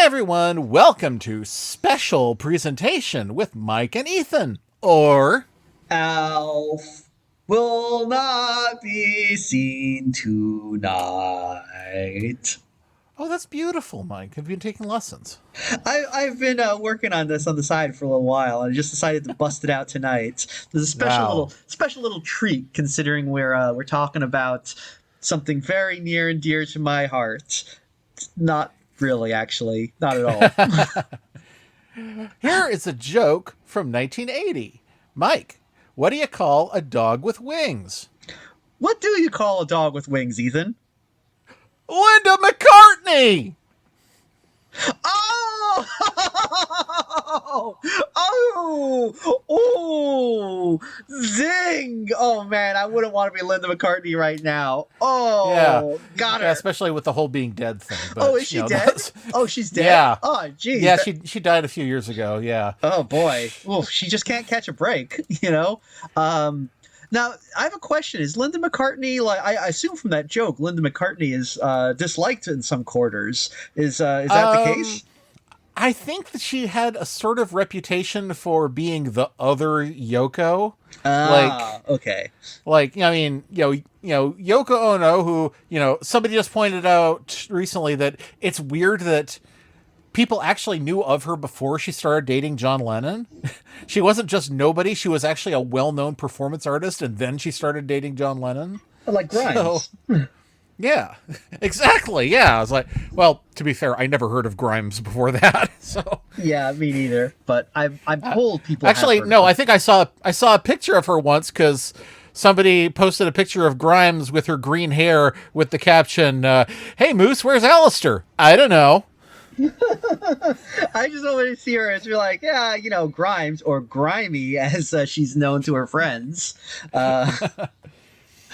everyone, welcome to Special Presentation with Mike and Ethan. Or Alf will not be seen tonight. oh, that's beautiful, Mike. Have you been taking lessons? I've been working on this on the side for a little while, and I just decided to bust it out tonight. There's a Wow. special little treat considering we're talking about something very near and dear to my heart. Not really, actually, not at all. Here is a joke from 1980. Mike, what do you call a dog with wings? What do you call a dog with wings, Ethan? Linda McCartney! Oh! Oh! Oh! Zing! Oh man, I wouldn't want to be Linda McCartney right now. Yeah. Oh, got her. Yeah, especially with the whole being dead thing. But, Oh, is she dead? that's- Oh, she's dead. Yeah. Oh, geez. Yeah, she died a few years ago, yeah. Oh boy. Well, she just can't catch a break. You know. Now I have a question: is Linda McCartney like? I assume from that joke, Linda McCartney is disliked in some quarters. Is that the case? I think that she had a sort of reputation for being the other Yoko. Okay. Yoko Ono, who, somebody just pointed out recently that it's weird that people actually knew of her before she started dating John Lennon. She wasn't just nobody, she was actually a well-known performance artist, and then she started dating John Lennon. Like Grimes. Yeah, exactly. Yeah, I was like, well, to be fair, I never heard of Grimes before that. So Yeah, me neither. But I'm told people actually, have heard no, of I think I saw a picture of her once because somebody posted a picture of Grimes with her green hair with the caption, "Hey Moose, where's Alistair? I don't know." I just always see her as you're like, yeah, Grimes or Grimy as she's known to her friends.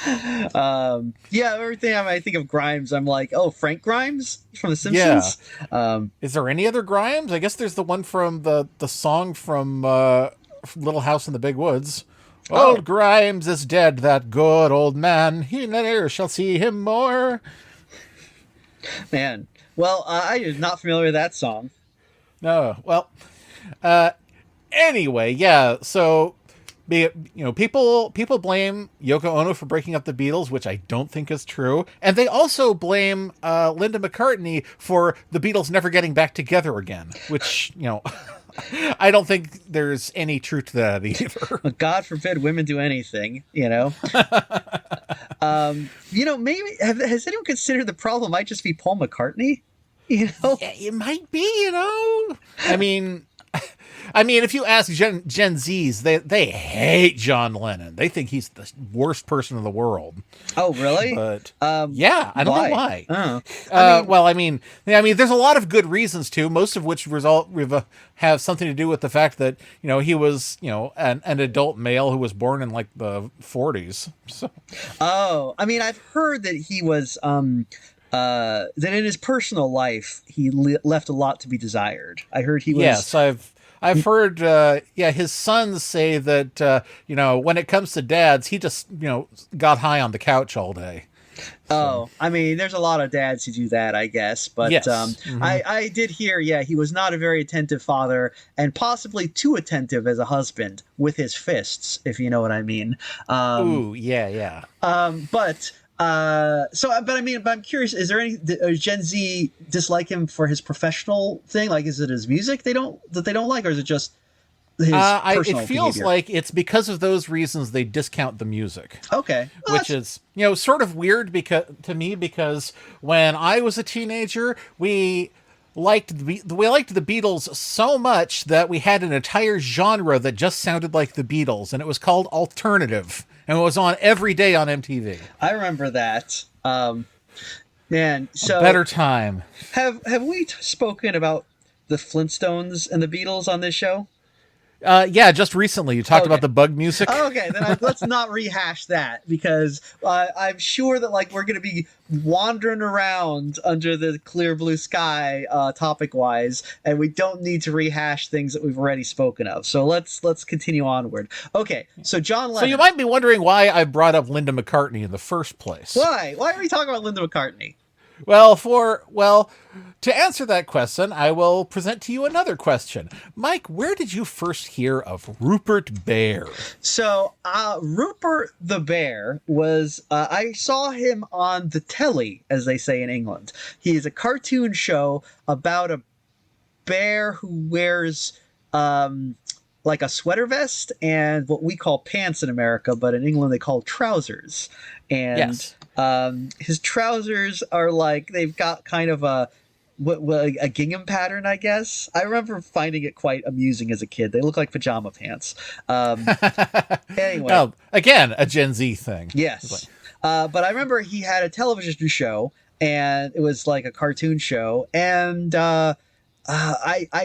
Yeah, every time I think of Grimes, I'm like, oh, Frank Grimes from The Simpsons. Is there any other Grimes? I guess there's the one from the song from Little House in the Big Woods. Oh. Old Grimes is dead, that good old man. He never shall see him more. Man, well, I am not familiar with that song. No, well, anyway, yeah. So, people blame Yoko Ono for breaking up the Beatles, which I don't think is true, and they also blame Linda McCartney for the Beatles never getting back together again, which I don't think there's any truth to that either. God forbid women do anything. Maybe has anyone considered the problem might just be Paul McCartney? Yeah, it might be. I mean, if you ask Gen Zs, they hate John Lennon. They think he's the worst person in the world. Oh, really? But yeah, I don't know why. Oh. There's a lot of good reasons too. Most of which have something to do with the fact that he was an adult male who was born in like the 40s. So. Oh, I've heard that he was that in his personal life he left a lot to be desired. I heard he was. Yes, I've heard, his sons say that, when it comes to dads, he just, got high on the couch all day. So. Oh, there's a lot of dads who do that, I guess. But yes. I did hear, he was not a very attentive father and possibly too attentive as a husband with his fists, if you know what I mean. Ooh, yeah. But I'm curious, is there any, does Gen Z dislike him for his professional thing? Like, is it his music they don't like, or is it just his personal it feels behavior? like it's because of those reasons they discount the music. Okay. Well, which is, sort of weird because when I was a teenager, we liked the Beatles so much that we had an entire genre that just sounded like the Beatles, and it was called alternative, and it was on every day on MTV. I remember that. Man, so a better time. Have we spoken about the Flintstones and the Beatles on this show? Yeah, just recently you talked about the bug music. Okay, then let's not rehash that because I'm sure that we're going to be wandering around under the clear blue sky topic-wise, and we don't need to rehash things that we've already spoken of. So let's continue onward. Okay, so John Lennon. So you might be wondering why I brought up Linda McCartney in the first place. Why? Why are we talking about Linda McCartney? Well, to answer that question, I will present to you another question. Mike, where did you first hear of Rupert Bear? So, Rupert the Bear was, I saw him on the telly, as they say in England. He's a cartoon show about a bear who wears like a sweater vest and what we call pants in America, but in England they call trousers. And Yes. his trousers are like they've got kind of a gingham pattern, I guess. I remember finding it quite amusing as a kid. They look like pajama pants. Anyway, Oh, again, a Gen Z thing. yes. But I remember he had a television show, and it was like a cartoon show, and I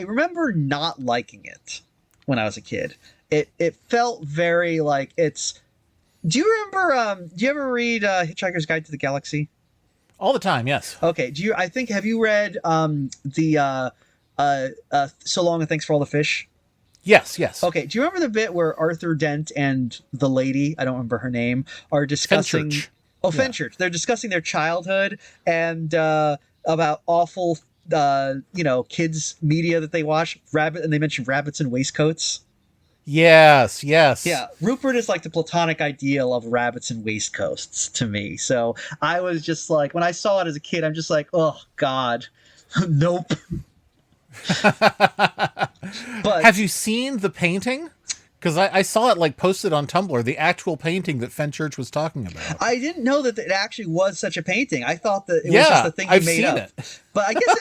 remember not liking it when I was a kid. It felt very like it's. Do you remember? Do you ever read Hitchhiker's Guide to the Galaxy? All the time, yes. Okay. Do you? I think have you read the So Long and Thanks for All the Fish? Yes, yes. Okay. Do you remember the bit where Arthur Dent and the lady, I don't remember her name, are discussing? Fenchurch. Oh, Fenchurch. They're discussing their childhood and about awful, kids media that they watch. And they mention rabbits and waistcoats. Yes, yes. Yeah, Rupert is like the platonic ideal of rabbits and waistcoats to me. So I was just like, when I saw it as a kid, I'm just like, oh God, nope. But Have you seen the painting? Because I saw it like posted on Tumblr, the actual painting that Fenchurch was talking about. I didn't know that it actually was such a painting. I thought that it was just a thing he I've made seen up. it. But I guess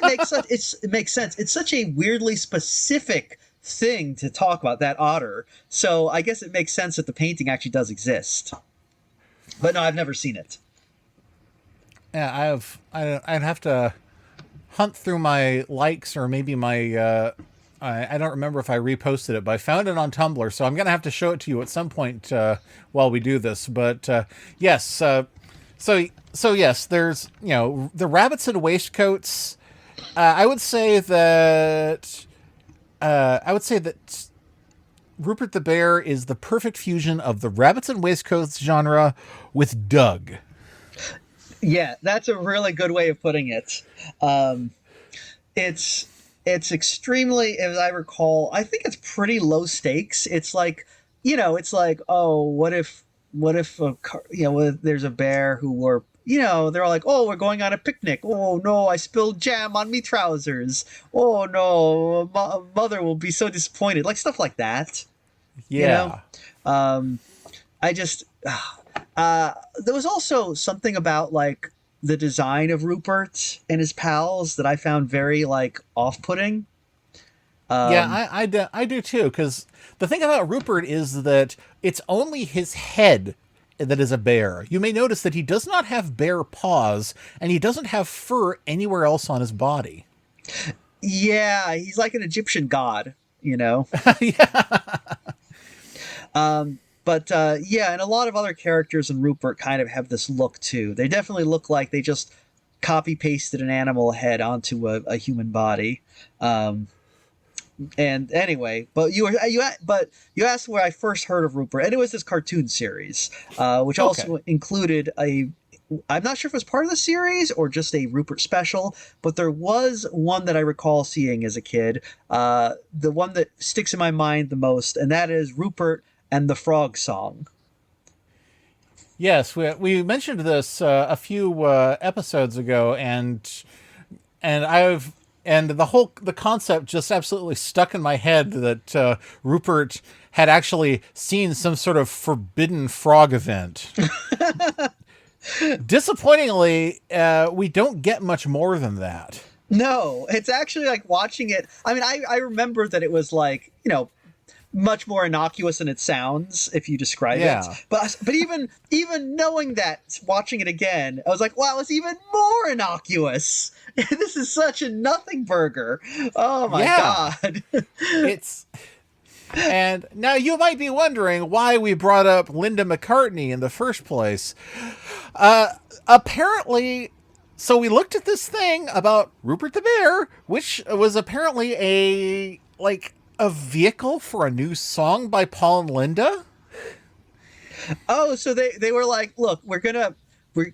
it makes sense. It's such a weirdly specific thing to talk about, that otter. So I guess it makes sense that the painting actually does exist. But no, I've never seen it. Yeah, I'd have to hunt through my likes or maybe my I don't remember if I reposted it, but I found it on Tumblr, so I'm gonna have to show it to you at some point while we do this. But yes, so yes, there's the rabbits and waistcoats. I would say that Rupert the Bear is the perfect fusion of the rabbits and waistcoats genre with Doug. Yeah, that's a really good way of putting it. It's extremely, as I recall, I think it's pretty low stakes. It's like, oh, what if there's a bear who were, they're all like, oh, we're going on a picnic. Oh no, I spilled jam on me trousers. Oh no, mother will be so disappointed. Like stuff like that. Yeah. I just there was also something about like the design of Rupert and his pals that I found very like off-putting. Yeah, I do too, because the thing about Rupert is that it's only his head that is a bear. You may notice that he does not have bear paws, and he doesn't have fur anywhere else on his body. Yeah, he's like an Egyptian god, Yeah. But yeah, and a lot of other characters in Rupert kind of have this look too. They definitely look like they just copy pasted an animal head onto a human body. And anyway, but you asked where I first heard of Rupert, and it was this cartoon series, which also included I'm not sure if it was part of the series or just a Rupert special, but there was one that I recall seeing as a kid. The one that sticks in my mind the most, and that is Rupert and the Frog Song. Yes, we mentioned this a few episodes ago, and the concept just absolutely stuck in my head that Rupert had actually seen some sort of forbidden frog event. Disappointingly, we don't get much more than that. No, it's actually like watching it. I mean, I remember that it was like, much more innocuous than it sounds if you describe it. But even knowing that, watching it again, I was like, wow, it's even more innocuous. This is such a nothing burger. Oh my God. And now you might be wondering why we brought up Linda McCartney in the first place. Apparently, so we looked at this thing about Rupert the Bear, which was apparently a vehicle for a new song by Paul and Linda. Oh, so they were like, look, we're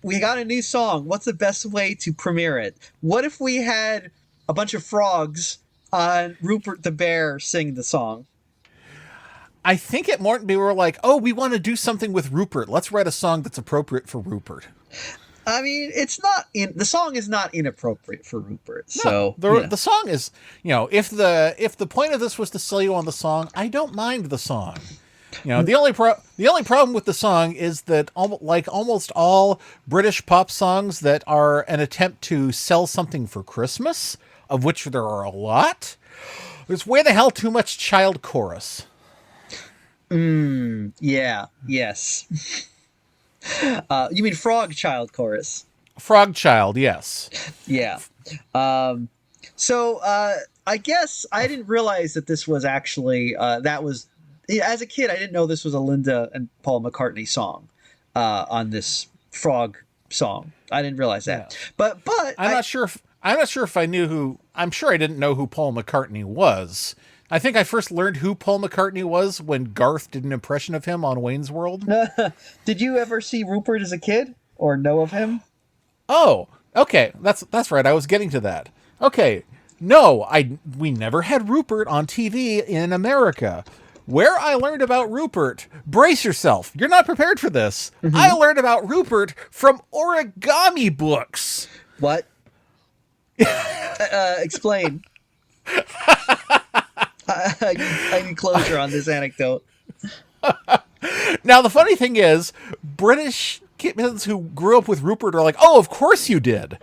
we got a new song. What's the best way to premiere it? What if we had a bunch of frogs on Rupert the Bear sing the song? I think at Morton we were like, oh, we want to do something with Rupert. Let's write a song that's appropriate for Rupert. I mean, the song is not inappropriate for Rupert. So the song is, if the point of this was to sell you on the song, I don't mind the song. The only problem with the song is that like almost all British pop songs that are an attempt to sell something for Christmas, of which there are a lot, there's way the hell too much child chorus. Yeah. Yes. You mean Frog Child chorus? Frog Child, yes. Yeah. So I guess I didn't realize that this was actually that was, as a kid I didn't know this was a Linda and Paul McCartney song on this Frog song. I didn't realize that. Yeah. But I'm not sure if I knew who. I'm sure I didn't know who Paul McCartney was. I think I first learned who Paul McCartney was when Garth did an impression of him on Wayne's World. Did you ever see Rupert as a kid or know of him? Oh, okay. That's right. I was getting to that. Okay. No, we never had Rupert on TV in America. Where I learned about Rupert, brace yourself. You're not prepared for this. Mm-hmm. I learned about Rupert from origami books. What? Explain. I need closure on this anecdote. Now, the funny thing is, British kids who grew up with Rupert are like, oh, of course you did.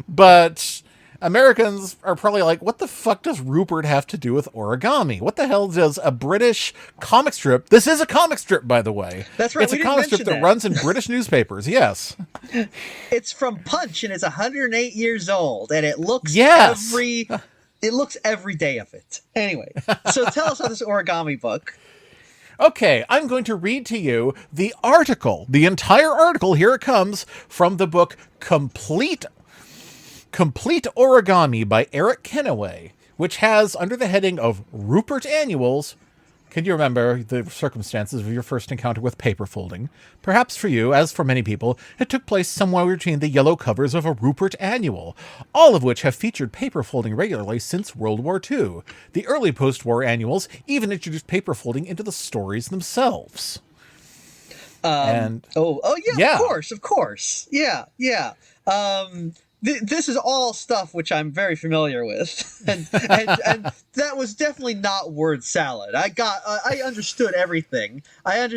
But Americans are probably like, what the fuck does Rupert have to do with origami? What the hell does a British comic strip? This is a comic strip, by the way. That's right. It's a comic strip that runs in British newspapers. Yes. It's from Punch, and it's 108 years old, and it looks It looks every day of it. Anyway, so tell us about this origami book. Okay, I'm going to read to you the entire article, here it comes, from the book Complete Origami by Eric Kennaway, which has, under the heading of Rupert Annuals, can you remember the circumstances of your first encounter with paper folding? Perhaps for you, as for many people, it took place somewhere between the yellow covers of a Rupert Annual, all of which have featured paper folding regularly since World War II. The early post-war annuals even introduced paper folding into the stories themselves. Yeah, of course. Yeah. This is all stuff which I'm very familiar with, and that was definitely not word salad. I understood everything. I'm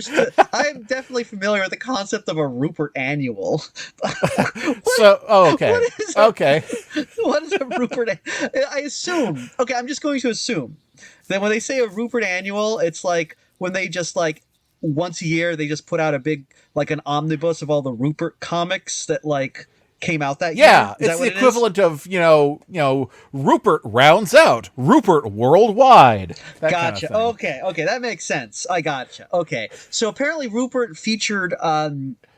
definitely familiar with the concept of a Rupert Annual. Okay. What is a Rupert? I assume. Okay, I'm just going to assume that when they say a Rupert Annual, it's like when they just like once a year they just put out a big like an omnibus of all the Rupert comics that like came out that year. Yeah, it's the equivalent of, Rupert rounds out, Rupert worldwide. Gotcha. Okay, that makes sense. I gotcha. Okay, so apparently Rupert featured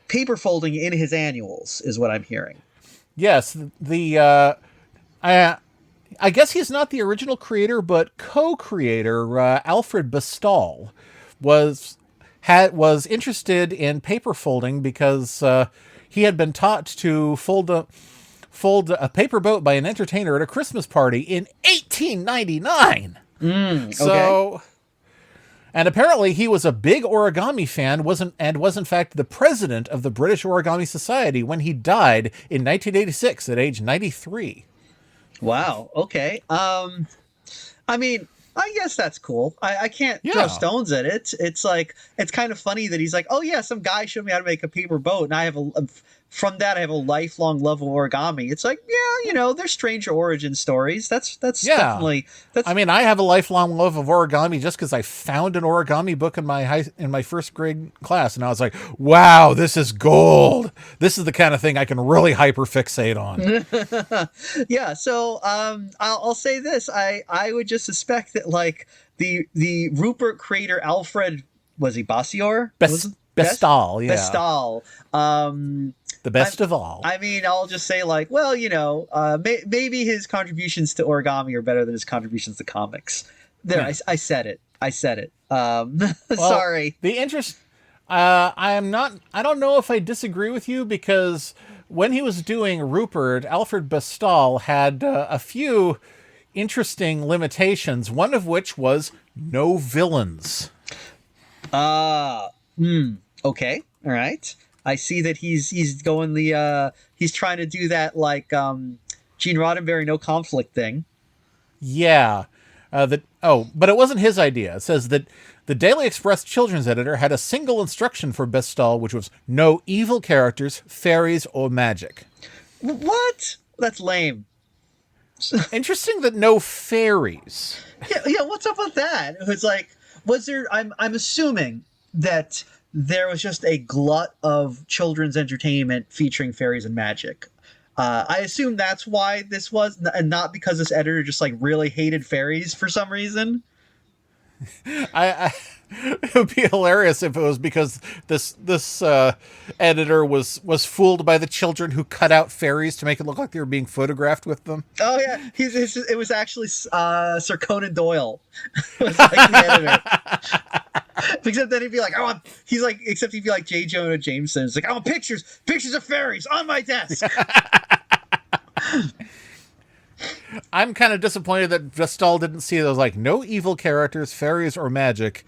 paper folding in his annuals, is what I'm hearing. Yes, I guess he's not the original creator, but co-creator Alfred Bestall was interested in paper folding because he had been taught to fold a paper boat by an entertainer at a Christmas party in 1899. Okay. And apparently he was a big origami fan, was in fact the president of the British Origami Society when he died in 1986 at age 93. Wow. Okay. I mean, I guess that's cool. I can't throw stones at it. It's like, it's kind of funny that he's like, oh yeah, some guy showed me how to make a paper boat, and I have from that I have a lifelong love of origami. It's like, yeah, there's stranger origin stories. That's definitely. I mean, I have a lifelong love of origami just because I found an origami book in my first grade class, and I was like, wow, this is gold. This is the kind of thing I can really hyperfixate on. Yeah. So I'll say this. I would just suspect that like the Rupert creator Alfred, was he Bassior? Bestall, yeah. Bestall. The best of all. I mean, I'll just say like, well, maybe his contributions to origami are better than his contributions to comics. There, yeah. I said it. Well, sorry. The interest. I don't know if I disagree with you, because when he was doing Rupert, Alfred Bestall had a few interesting limitations, one of which was no villains. Okay, all right. I see that he's going he's trying to do that like Gene Roddenberry no conflict thing. Yeah. But it wasn't his idea. It says that the Daily Express children's editor had a single instruction for Bestall, which was no evil characters, fairies, or magic. What? That's lame. Interesting that no fairies. Yeah. What's up with that? It's like, was there? I'm assuming that there was just a glut of children's entertainment featuring fairies and magic. I assume that's why this was, and not because this editor just like really hated fairies for some reason. It would be hilarious if it was because this editor was fooled by the children who cut out fairies to make it look like they were being photographed with them. Oh yeah, it was actually Sir Conan Doyle was like the editor. Except then he'd be like, except he'd be like J. Jonah Jameson. It's like, I want pictures of fairies on my desk. I'm kind of disappointed that Vestal didn't see those, like, no evil characters, fairies, or magic,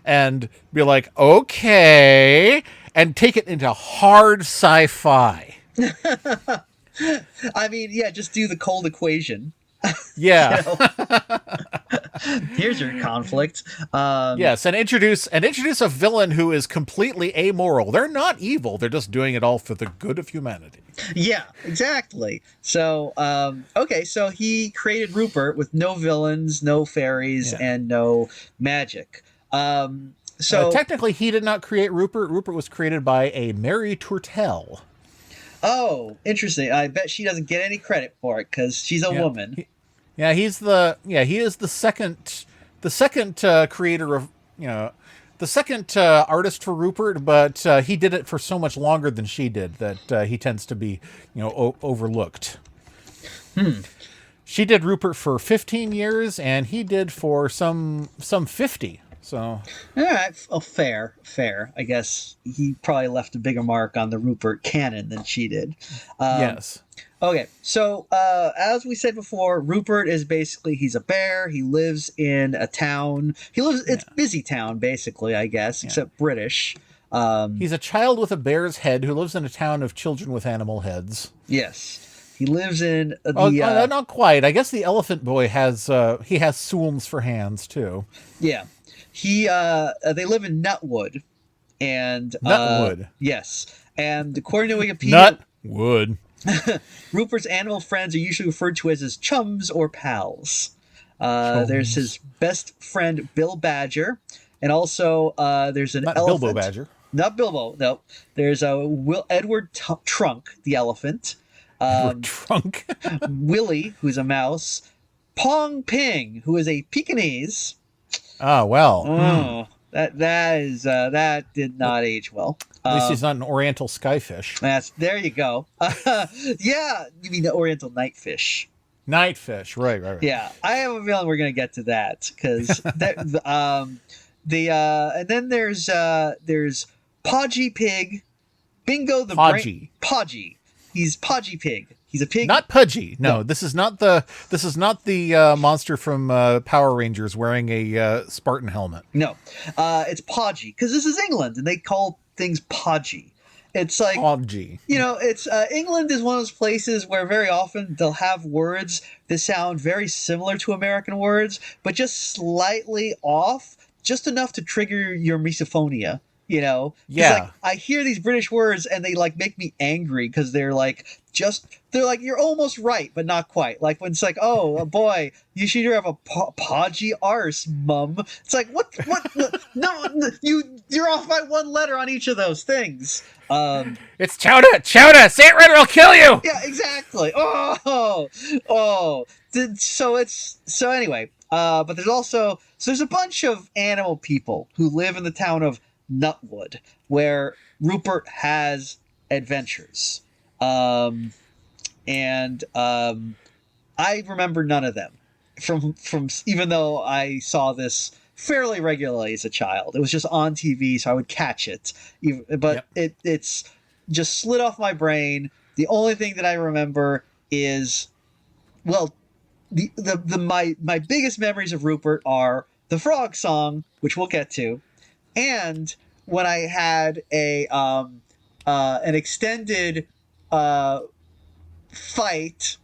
and be like, okay, and take it into hard sci-fi. I mean, yeah, just do the cold equation. Yeah. Here's your conflict. Yes, and introduce a villain who is completely amoral. They're not evil. They're just doing it all for the good of humanity. Yeah, exactly. So, okay, so he created Rupert with no villains, no fairies, and no magic. So technically, he did not create Rupert. Rupert was created by a Mary Tourtel. Oh, interesting. I bet she doesn't get any credit for it because she's a woman. He is the second creator of, the second artist for Rupert, but he did it for so much longer than she did that he tends to be, overlooked. She did Rupert for 15 years, and he did for some 50. So, all right, fair. I guess he probably left a bigger mark on the Rupert canon than she did. Yes. Okay, so as we said before, Rupert is basically, he's a bear. He lives in a town. It's busy town, basically, I guess, except British. He's a child with a bear's head who lives in a town of children with animal heads. Yes, he lives in not quite. I guess the elephant boy has Soolms for hands too. Yeah, they live in Nutwood, and Nutwood. Yes, and according to Wikipedia, Nutwood. Rupert's animal friends are usually referred to as his chums or pals. There's his best friend Bill Badger, and also there's an elephant. Bilbo Badger. Not Bilbo. No, there's Edward Trunk, the elephant. Edward Trunk. Willie, who's a mouse. Pong Ping, who is a Pekingese. Ah, well. Oh, that did not age well. At least he's not an oriental skyfish. There you go. Yeah, you mean the oriental nightfish. Nightfish, right. Yeah, I have a feeling we're gonna get to that because and then there's Podgy Pig, Bingo the Podgy. Podgy. He's Podgy Pig. He's a pig. Not Pudgy. No, this is not the monster from Power Rangers wearing a Spartan helmet. No, it's Podgy because this is England and they call things Podgy. It's like Podgy. It's England is one of those places where very often they'll have words that sound very similar to American words, but just slightly off, just enough to trigger your misophonia. Yeah. Like, I hear these British words and they like make me angry because they're like you're almost right but not quite. Like when it's like, oh boy, you should have a podgy arse, mum. It's like what? No, you're off by one letter on each of those things. It's chowder. Say it right or I'll kill you. Yeah, exactly. Oh. So anyway. But there's a bunch of animal people who live in the town of Nutwood, where Rupert has adventures. I remember none of them from even though I saw this fairly regularly as a child. It was just on TV, so I would catch it. But it's just slid off my brain. The only thing that I remember is, well, my biggest memories of Rupert are the frog song, which we'll get to, and when I had an extended fight,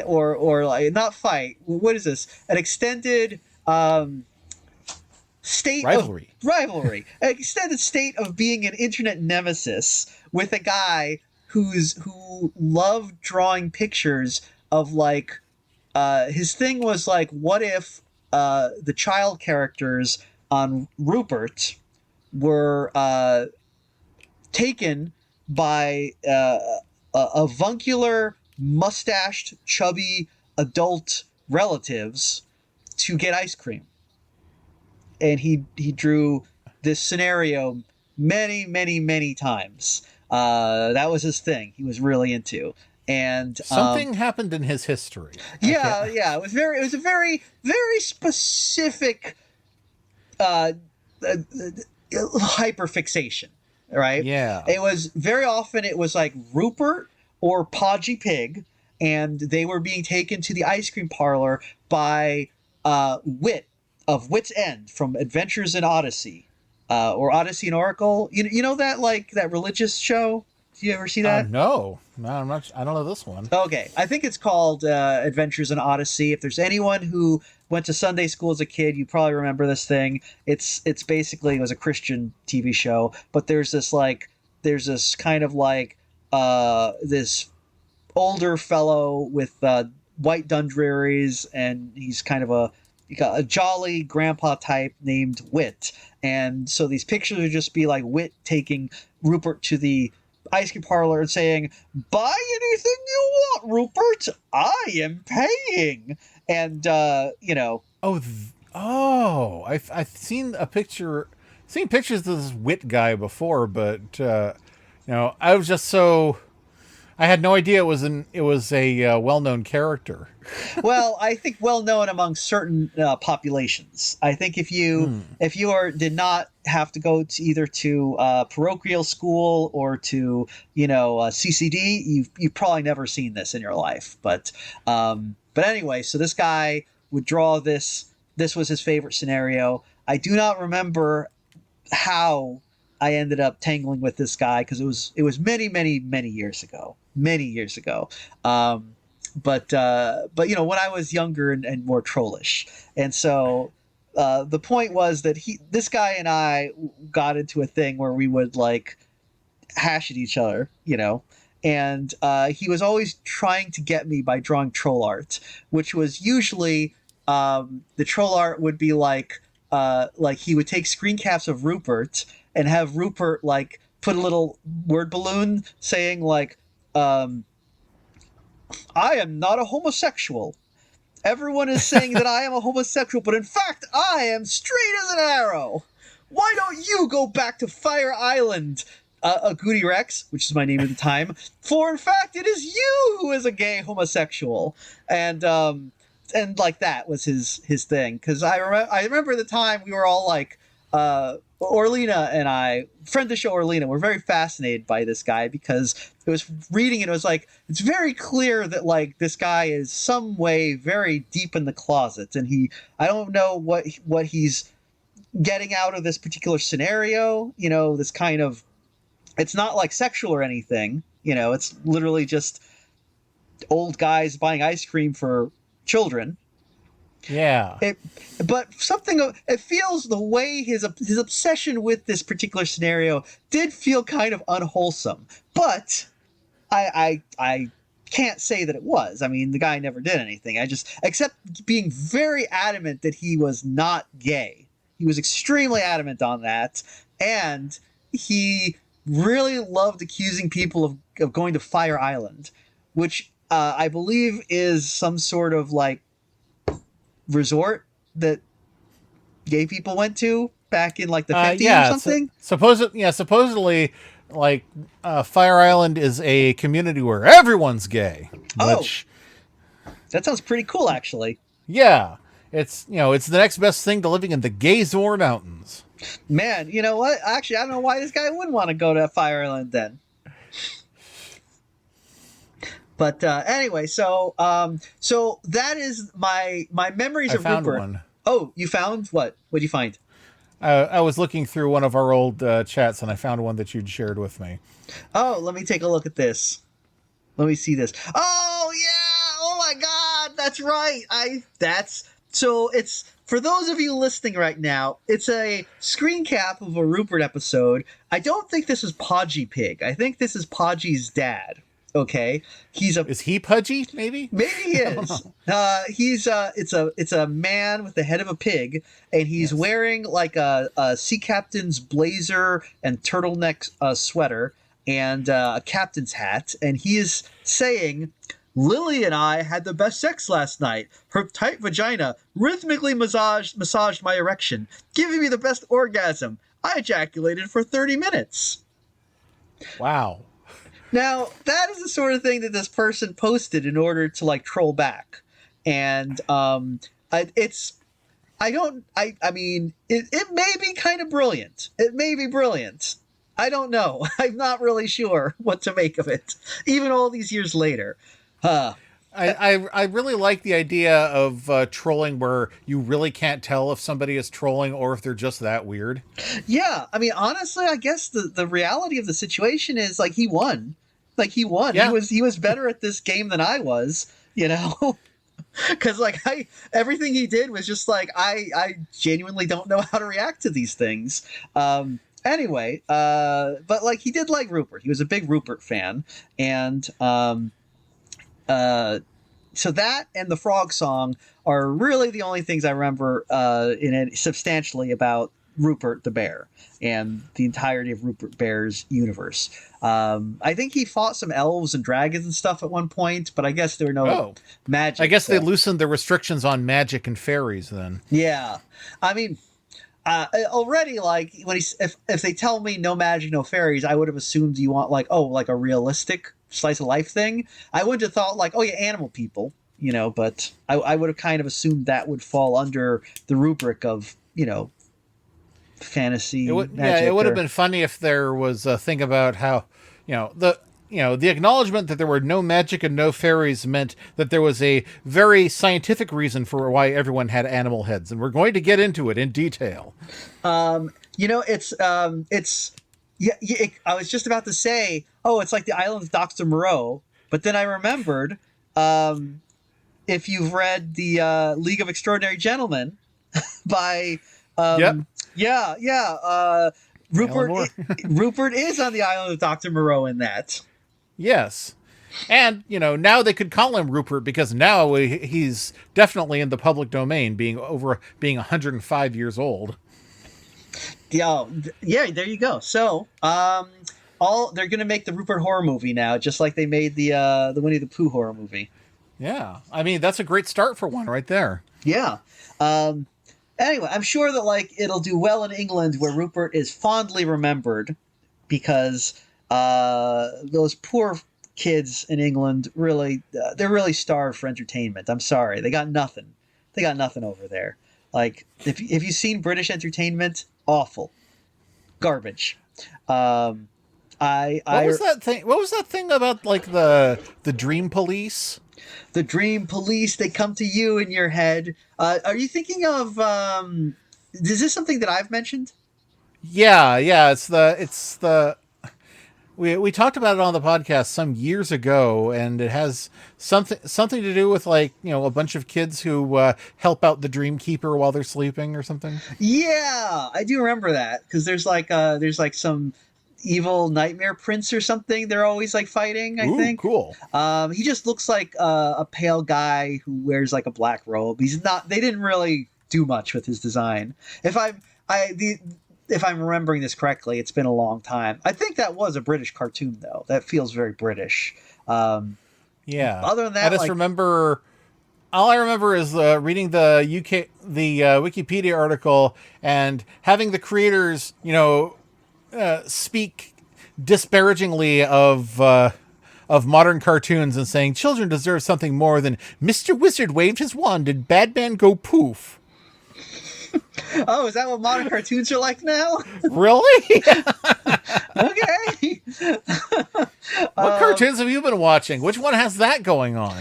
or like, not fight. What is this? An extended state rivalry. An extended state of being an internet nemesis with a guy who loved drawing pictures of like. His thing was like, what if the child characters on Rupert were taken by avuncular, mustached, chubby adult relatives to get ice cream? And he drew this scenario many times. That was his thing. He was really into. And something happened in his history. Yeah. It was a very specific hyperfixation, right? Yeah. It was very often it was like Rupert or Podgy Pig, and they were being taken to the ice cream parlor by Wit of Wit's End from Adventures in Odyssey, or Odyssey and Oracle. You know that, like, that religious show? Do you ever see that? No, I'm not. I don't know this one. Okay, I think it's called Adventures in Odyssey. If there's anyone who went to Sunday school as a kid, you probably remember this thing. It's basically, it was a Christian TV show, but there's this kind of like this older fellow with white Dundrearies, and he's kind of a jolly grandpa type named Wit. And so these pictures would just be like Wit taking Rupert to the ice cream parlor and saying, "Buy anything you want, Rupert. I am paying." And I've seen pictures of this Wit guy before, but I was just I had no idea it was a well-known character. Well, I think well known among certain populations. I think if you did not have to go to either to parochial school or to CCD, you've probably never seen this in your life. But anyway, so this guy would draw this. This was his favorite scenario. I do not remember how I ended up tangling with this guy, because it was many years ago. But when I was younger and more trollish, and so the point was that this guy and I got into a thing where we would like hash at each other, and he was always trying to get me by drawing troll art, which was usually the troll art would be like he would take screen caps of Rupert and have Rupert like put a little word balloon saying like, "I am not a homosexual. Everyone is saying that I am a homosexual, but in fact, I am straight as an arrow. Why don't you go back to Fire Island, Goody Rex," which is my name at the time, "for in fact it is you who is a gay homosexual." And like that was his thing, because I remember the time we were all like, Orlina and I, friend of the show Orlina, were very fascinated by this guy, because it was reading it was like, it's very clear that like this guy is some way very deep in the closet, and I don't know what he's getting out of this particular scenario. This kind of, it's not like sexual or anything. It's literally just old guys buying ice cream for children. Yeah. But it feels the way his obsession with this particular scenario did feel kind of unwholesome. But I can't say that it was. I mean, the guy never did anything. Except being very adamant that he was not gay. He was extremely adamant on that, and he really loved accusing people of going to Fire Island, which I believe is some sort of like resort that gay people went to back in like the 50s or something. Supposedly, like Fire Island is a community where everyone's gay. Which, that sounds pretty cool, actually. Yeah, It's it's the next best thing to living in the Gazor Mountains. Man, you know what? Actually, I don't know why this guy wouldn't want to go to Fire Island then. But anyway, so that is my memories of found Rupert. one. Oh, you found what? What did you find? I was looking through one of our old chats, and I found one that you'd shared with me. Oh, let me take a look at this. Let me see this. Oh yeah! Oh my God, that's right. So it's for those of you listening right now. It's a screen cap of a Rupert episode. I don't think this is Podgy Pig. I think this is Podgy's dad. Okay, is he pudgy? Maybe he is. It's a man with the head of a pig, and he's wearing like a sea captain's blazer and turtleneck sweater and a captain's hat, and he is saying, "Lily and I had the best sex last night. Her tight vagina rhythmically massaged my erection, giving me the best orgasm. I ejaculated for 30 minutes." Wow. Now, that is the sort of thing that this person posted in order to like troll back. And it may be kind of brilliant. It may be brilliant. I don't know. I'm not really sure what to make of it, even all these years later. I really like the idea of trolling where you really can't tell if somebody is trolling or if they're just that weird. Yeah, I mean, honestly, I guess the reality of the situation is like he won. Like he won. Yeah. He was better at this game than I was, you know? Because like everything he did was just like I genuinely don't know how to react to these things. Anyway, but like he did like Rupert. He was a big Rupert fan, and so that and the frog song are really the only things I remember in it substantially about Rupert the Bear and the entirety of Rupert Bear's universe. I think he fought some elves and dragons and stuff at one point, but I guess there were no magic. I guess they loosened the restrictions on magic and fairies then. Yeah. I mean, already, like, when if they tell me no magic, no fairies, I would have assumed you want, like, like a realistic slice of life thing. I wouldn't have thought, like, animal people, but I would have kind of assumed that would fall under the rubric of, fantasy. It would have been funny if there was a thing about how, the acknowledgement that there were no magic and no fairies meant that there was a very scientific reason for why everyone had animal heads, and we're going to get into it in detail. I was just about to say, it's like the island of Dr. Moreau, but then I remembered, if you've read the League of Extraordinary Gentlemen by Rupert is on the island of Dr. Moreau in that. Yes. And, now they could call him Rupert because now he's definitely in the public domain, being 105 years old. Yeah, there you go. So, they're going to make the Rupert horror movie now, just like they made the Winnie the Pooh horror movie. Yeah. I mean, that's a great start for one right there. Yeah. Anyway, I'm sure that like it'll do well in England, where Rupert is fondly remembered, because those poor kids in England really they're really starved for entertainment. I'm sorry, they got nothing. They got nothing over there. Like if you've seen British entertainment, awful, garbage. What was that thing? What was that thing about like the Dream Police? The Dream Police, they come to you in your head. Are you thinking of? Is this something that I've mentioned? Yeah. It's the. We talked about it on the podcast some years ago, and it has something to do with like a bunch of kids who help out the Dream Keeper while they're sleeping or something. Yeah, I do remember that because there's like some evil nightmare prince or something they're always like fighting. I think. Cool. He just looks like a pale guy who wears like a black robe. They didn't really do much with his design. If I'm remembering this correctly, it's been a long time. I think that was a British cartoon though. That feels very British. Yeah. Other than that, I just remember. All I remember is reading the Wikipedia article and having the creators, speak disparagingly of of modern cartoons and saying children deserve something more than Mr. Wizard waved his wand and Batman go poof. Oh, is that what modern cartoons are like now? Really? Okay. What cartoons have you been watching? Which one has that going on?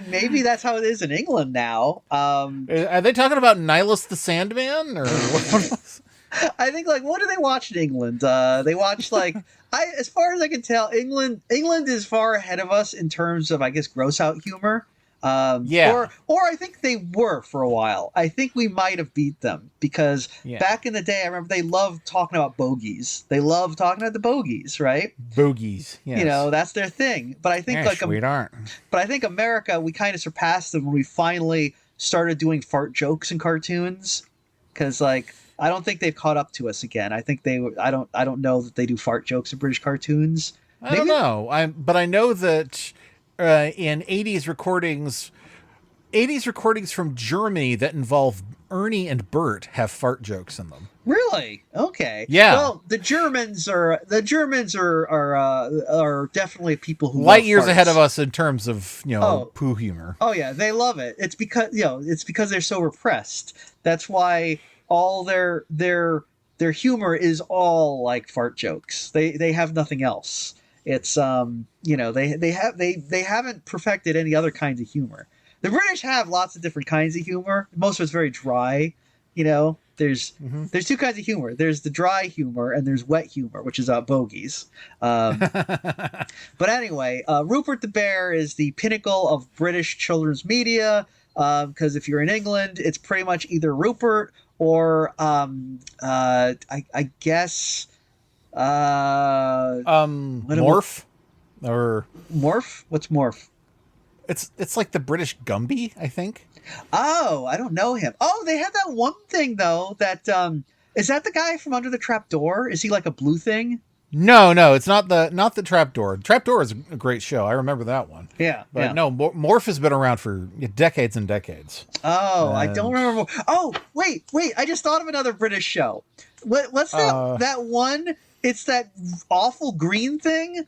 Maybe that's how it is in England now. Are they talking about Nihilus the Sandman or what? I think what do they watch in England? They watch as far as I can tell, England is far ahead of us in terms of, I guess, gross out humor. Yeah. Or I think they were for a while. I think we might have beat them because back in the day, I remember they loved talking about bogeys. They loved talking about the bogeys, right? Bogeys, yes. That's their thing. But I think sweetheart. But I think America, we kind of surpassed them when we finally started doing fart jokes in cartoons. Because I don't think they've caught up to us again. I think I don't know that they do fart jokes in British cartoons. I don't know. But I know that in 80s recordings from Germany that involve Ernie and Bert have fart jokes in them. Really? Okay. Yeah. Well, the Germans are definitely people who light love years farts. ahead of us in terms of poo humor. Oh yeah, they love it. It's because they're so repressed. That's why all their humor is all like fart jokes. They have nothing else. It's they haven't perfected any other kinds of humor. The British have lots of different kinds of humor. Most of it's very dry. There's two kinds of humor. There's the dry humor and there's wet humor, which is bogeys. But anyway, Rupert the Bear is the pinnacle of British children's media. Because if you're in England, it's pretty much either Rupert or I guess Morph or Morph. What's Morph? It's like the British Gumby, I think. Oh, I don't know him. Oh, they have that one thing though. That is that the guy from Under the Trapdoor? Is he like a blue thing? No, it's not the Trapdoor. Trapdoor is a great show. I remember that one. Yeah, but no, Morph has been around for decades and decades. Oh, I don't remember. Oh, wait! I just thought of another British show. What's that one? It's that awful green thing.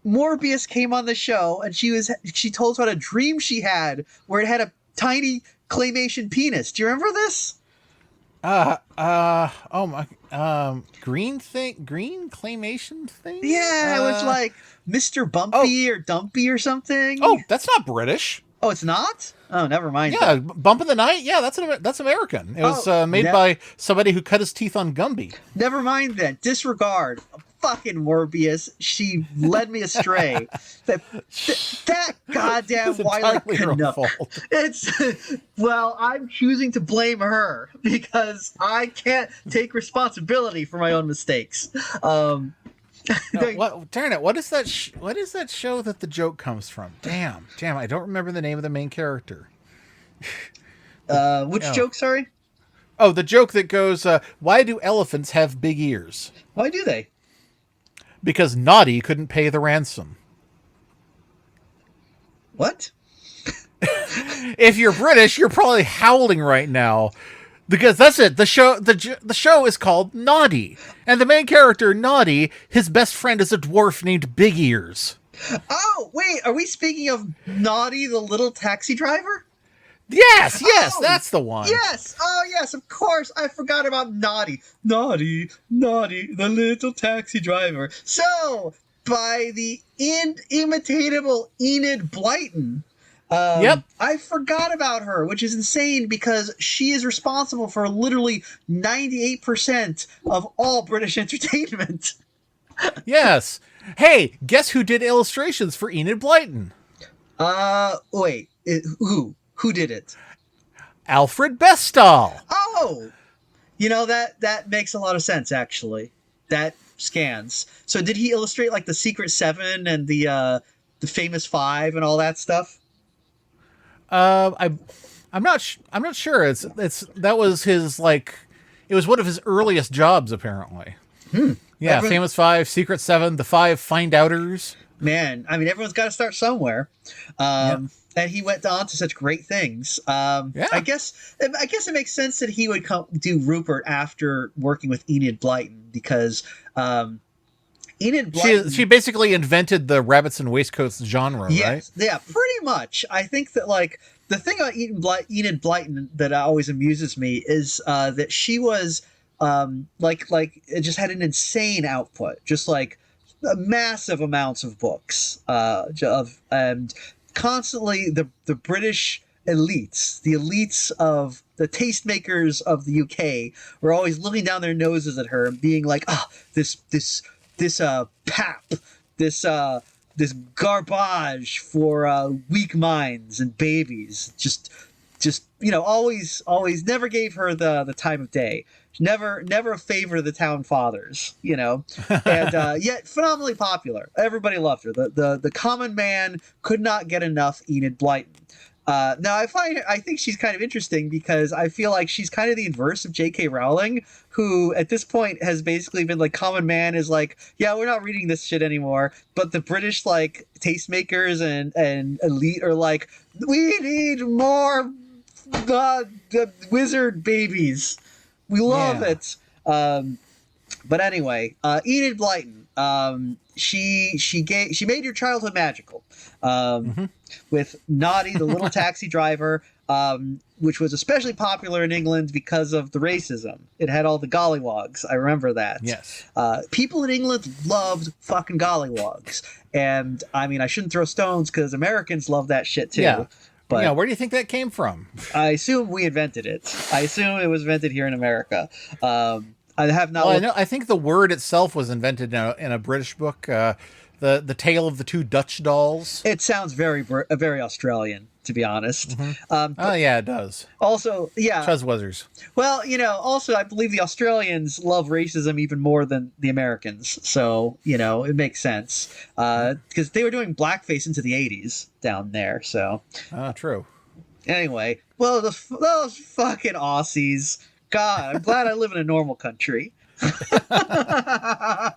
Morbius came on the show and she told us about a dream she had where it had a tiny claymation penis. Do you remember this? Oh my, green claymation thing? Yeah, it was like Mr. Bumpy or Dumpy or something. Oh, that's not British. Oh, it's not? Oh, never mind. Yeah, Bump in the Night? Yeah, that's American. It was made by somebody who cut his teeth on Gumby. Never mind then. Disregard. Fucking Morbius. She led me astray. That goddamn Wile Canuck. Well, I'm choosing to blame her because I can't take responsibility for my own mistakes. Darn it! What is that? What is that show that the joke comes from? Damn! I don't remember the name of the main character. Which joke? Sorry. Oh, the joke that goes, "Why do elephants have big ears?" Why do they? Because Noddy couldn't pay the ransom. What? If you're British, you're probably howling right now. Because that's it. The show is called Noddy. And the main character, Noddy, his best friend is a dwarf named Big Ears. Oh, wait. Are we speaking of Noddy, the little taxi driver? Yes, that's the one. Yes, of course. I forgot about Noddy, the little taxi driver. So, by the inimitable Enid Blyton, I forgot about her, which is insane because she is responsible for literally 98% of all British entertainment. Yes. Hey, guess who did illustrations for Enid Blyton? Wait, who did it? Alfred Bestall. Oh, that makes a lot of sense, actually. That scans. So did he illustrate like the Secret Seven and the Famous Five and all that stuff? I'm not sure. That was his it was one of his earliest jobs apparently. Yeah, Famous Five, Secret Seven, the Five Find Outers. Man, I mean, everyone's got to start somewhere. And he went on to such great things. I guess it makes sense that he would do Rupert after working with Enid Blyton because Enid Blyton. She basically invented the rabbits and waistcoats genre, Yes, right? yeah, pretty much. I think that like the thing about Enid Blyton that always amuses me is that she was like it just had an insane output, just like massive amounts of books of and constantly the British elites, the elites of the tastemakers of the UK were always looking down their noses at her and being like, ah, this pap, this this garbage for weak minds and babies. Just always never gave her the time of day. Never favor the town fathers, and yet phenomenally popular. Everybody loved her. The common man could not get enough Enid Blyton. Now I think she's kind of interesting because I feel like she's kind of the inverse of J.K. Rowling, who at this point has basically been like, common man is like, yeah, we're not reading this shit anymore. But the British like tastemakers and elite are like, we need more the wizard babies. We love it. But anyway, Enid Blyton, she made your childhood magical. With Noddy, the little taxi driver, which was especially popular in England because of the racism. It had all the gollywogs. I remember that. Yes. People in England loved fucking gollywogs. And, I mean, I shouldn't throw stones because Americans love that shit too. Yeah. But yeah, where do you think that came from? I assume we invented it. I assume it was invented here in America. I have not. Well, I think the word itself was invented in a British book, the Tale of the Two Dutch Dolls. It sounds very Australian, to be honest. Oh yeah, it does. Also, yeah, Chuzwezzers. Well, also I believe the Australians love racism even more than the Americans, so it makes sense because they were doing blackface into the '80s down there. So, true. Anyway, well, those fucking Aussies. God, I'm glad I live in a normal country. Yeah,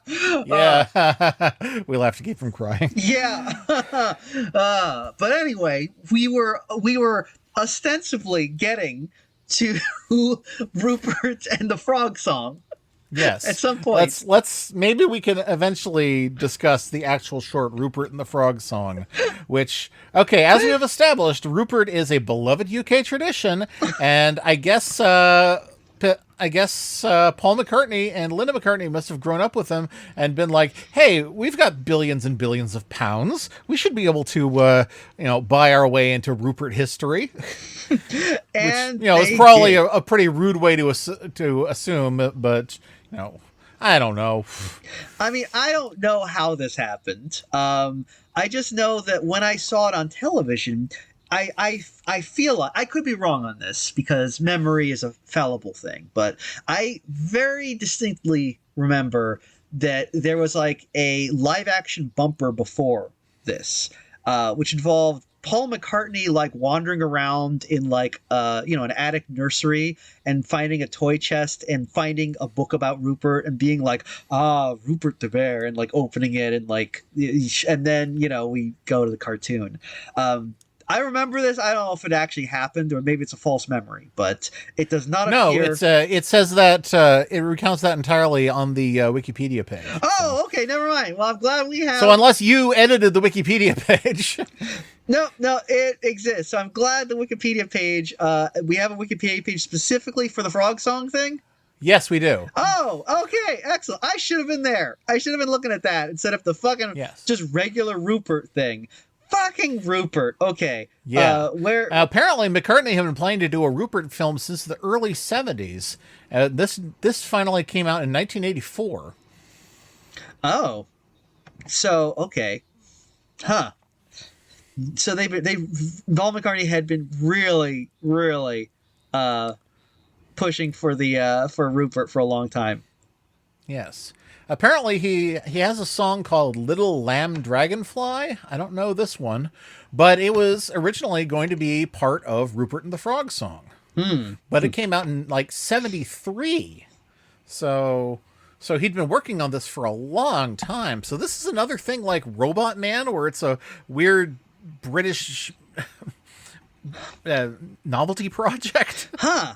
we'll have to keep from crying. Yeah. But anyway, we were ostensibly getting to Rupert and the Frog Song. Yes. At some point. Let's maybe we can eventually discuss the actual short Rupert and the Frog Song, which, okay, as we have established, Rupert is a beloved UK tradition, and I guess Paul McCartney and Linda McCartney must have grown up with him and been like, hey, we've got billions and billions of pounds. We should be able to, buy our way into Rupert history. And which, is probably a pretty rude way to assume, but, I don't know. I mean, I don't know how this happened. I just know that when I saw it on television, I feel like I could be wrong on this because memory is a fallible thing, but I very distinctly remember that there was like a live action bumper before this, which involved Paul McCartney like wandering around in like an attic nursery and finding a toy chest and finding a book about Rupert and being like, Rupert the bear, and like opening it and like, and then we go to the cartoon. I remember this. I don't know if it actually happened or maybe it's a false memory, but it does not appear. No, it says that it recounts that entirely on the Wikipedia page. Oh, okay, never mind. Well, I'm glad we have. So unless you edited the Wikipedia page. No, it exists. So I'm glad the Wikipedia page, we have a Wikipedia page specifically for the Frog Song thing. Yes, we do. Oh, okay, excellent. I should have been there. I should have been looking at that instead of the fucking just regular Rupert thing. Fucking Rupert. Okay. Yeah. Where apparently McCartney had been planning to do a Rupert film since the early 70s. This finally came out in 1984. Oh. So, okay. Huh. So Paul McCartney had been really, really pushing for Rupert for a long time. Yes. Apparently he has a song called Little Lamb Dragonfly. I don't know this one, but it was originally going to be part of Rupert and the Frog Song. But it came out in like 73. So he'd been working on this for a long time. So this is another thing like Robot Man, where it's a weird British novelty project. Huh.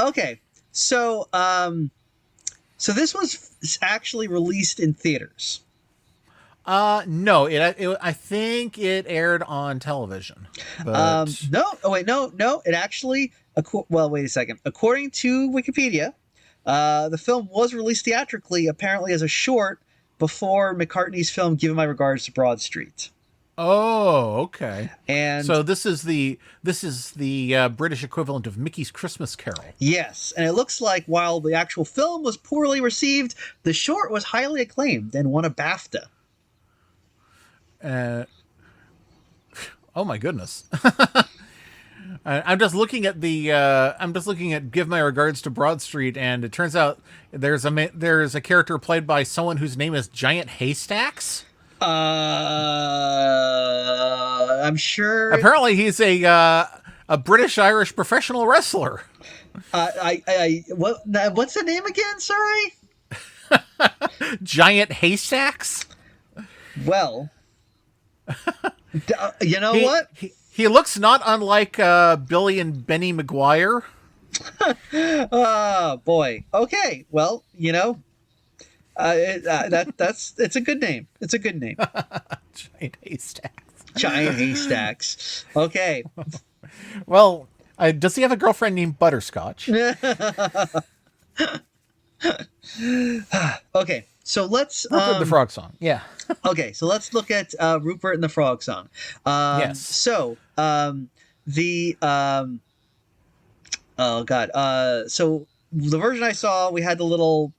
Okay. So, So this was actually released in theaters. No, I think it aired on television. But No. Oh wait, no. It actually. Well, wait a second. According to Wikipedia, the film was released theatrically, apparently as a short, before McCartney's film "Giving My Regards to Broad Street." oh, okay. And So this is the British equivalent of Mickey's Christmas Carol. yes, and it looks like while the actual film was poorly received, the short was highly acclaimed and won a BAFTA. Oh my goodness. I'm just looking at Give My Regards to Broad Street, and it turns out there's a character played by someone whose name is Giant Haystacks. I'm sure. Apparently, he's a British-Irish professional wrestler. What's the name again? Sorry. Giant Haystacks. Well, you know what? He looks not unlike Billy and Benny Maguire. Oh boy. Okay. Well, it's a good name. It's a good name. Giant Haystacks. Giant Haystacks. Okay. Well, does he have a girlfriend named Butterscotch? Okay. So let's Rupert the Frog Song. Yeah. Okay, so let's look at Rupert and the Frog Song. Yes. So the oh god. So the version I saw, we had the little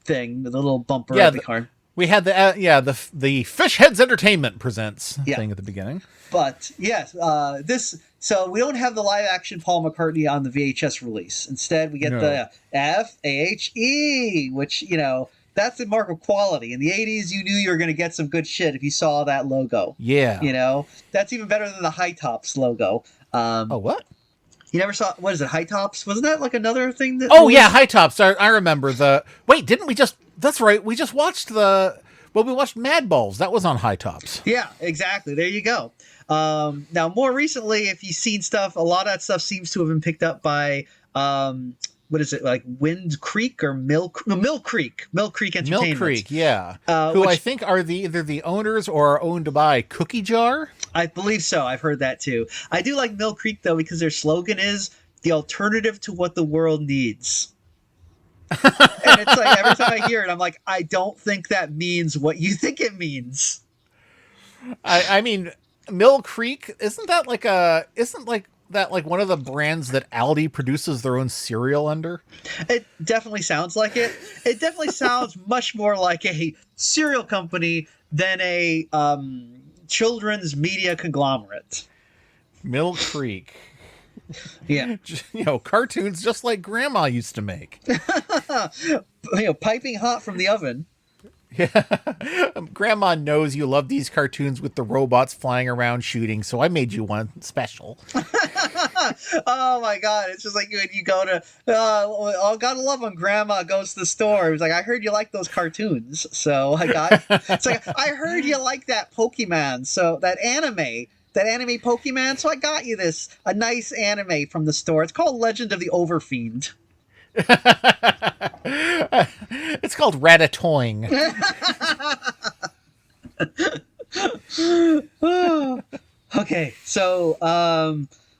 thing, the little bumper of the car. We had the Fish Heads Entertainment presents thing at the beginning. But yes, so we don't have the live action Paul McCartney on the VHS release. Instead, we get the FHE, which that's the mark of quality. In the 80s, you knew you were going to get some good shit if you saw that logo. Yeah. That's even better than the High Tops logo. What? You never saw, what is it, High Tops? Wasn't that like another thing that... yeah, High Tops. I remember Wait, didn't we just... That's right, we just watched we watched Mad Balls. That was on High Tops. Yeah, exactly. There you go. Now, more recently, if you've seen stuff, a lot of that stuff seems to have been picked up by... what is it, like Wind Creek or Mill Creek Entertainment. Mill Creek, yeah. Who I think are either the owners or are owned by Cookie Jar. I believe so. I've heard that too. I do like Mill Creek though, because their slogan is the alternative to what the world needs. And it's like every time I hear it, I'm like, I don't think that means what you think it means. I mean, Mill Creek, isn't that like one of the brands that Aldi produces their own cereal under? It definitely sounds like it. It definitely sounds much more like a cereal company than a children's media conglomerate. Mill Creek. Yeah. Cartoons just like Grandma used to make. Piping hot from the oven. Yeah. Grandma knows you love these cartoons with the robots flying around shooting, so I made you one special. Oh my god, it's just like when you go to gotta love when Grandma goes to the store. It's like, I heard you like those cartoons, so it's like, I heard you like that Pokemon, so that anime Pokemon, so I got you a nice anime from the store. It's called Legend of the Overfiend. It's called Ratatouille. Okay, so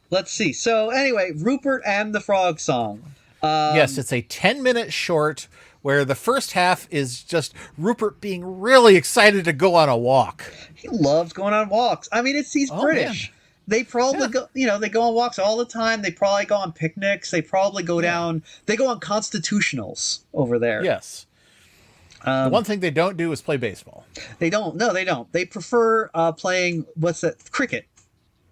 let's see. So anyway, Rupert and the Frog Song. Yes, it's a 10-minute short where the first half is just Rupert being really excited to go on a walk. He loves going on walks. I mean, he's British. Man. They probably go, they go on walks all the time. They probably go on picnics. They probably go down. They go on constitutionals over there. Yes. The one thing they don't do is play baseball. They don't. No, they don't. They prefer playing, cricket.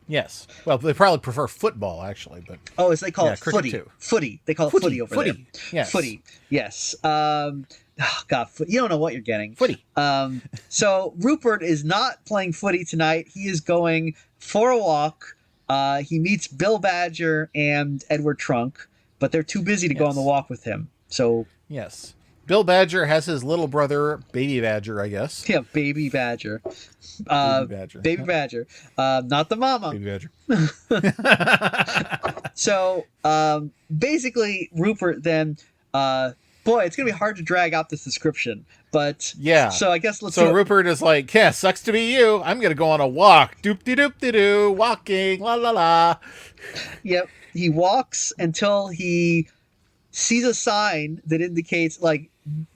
Yes. Well, they probably prefer football, actually. But they call it footy. Too. Footy. They call it footy over there. Yes. Footy. Yes. God, you don't know what you're getting. Footy. So Rupert is not playing footy tonight. He is going for a walk. He meets Bill Badger and Edward Trunk, but they're too busy to go on the walk with him. So yes. Bill Badger has his little brother, Baby Badger, I guess. Yeah, Baby Badger. Baby Badger. Not the mama. Baby Badger. So basically, Rupert then Boy, it's gonna be hard to drag out this description, but Yeah. so I guess let's. So Rupert is like, yeah, sucks to be you. I'm gonna go on a walk. Doop de doop de doo. Walking. La la la. Yep. He walks until he sees a sign that indicates like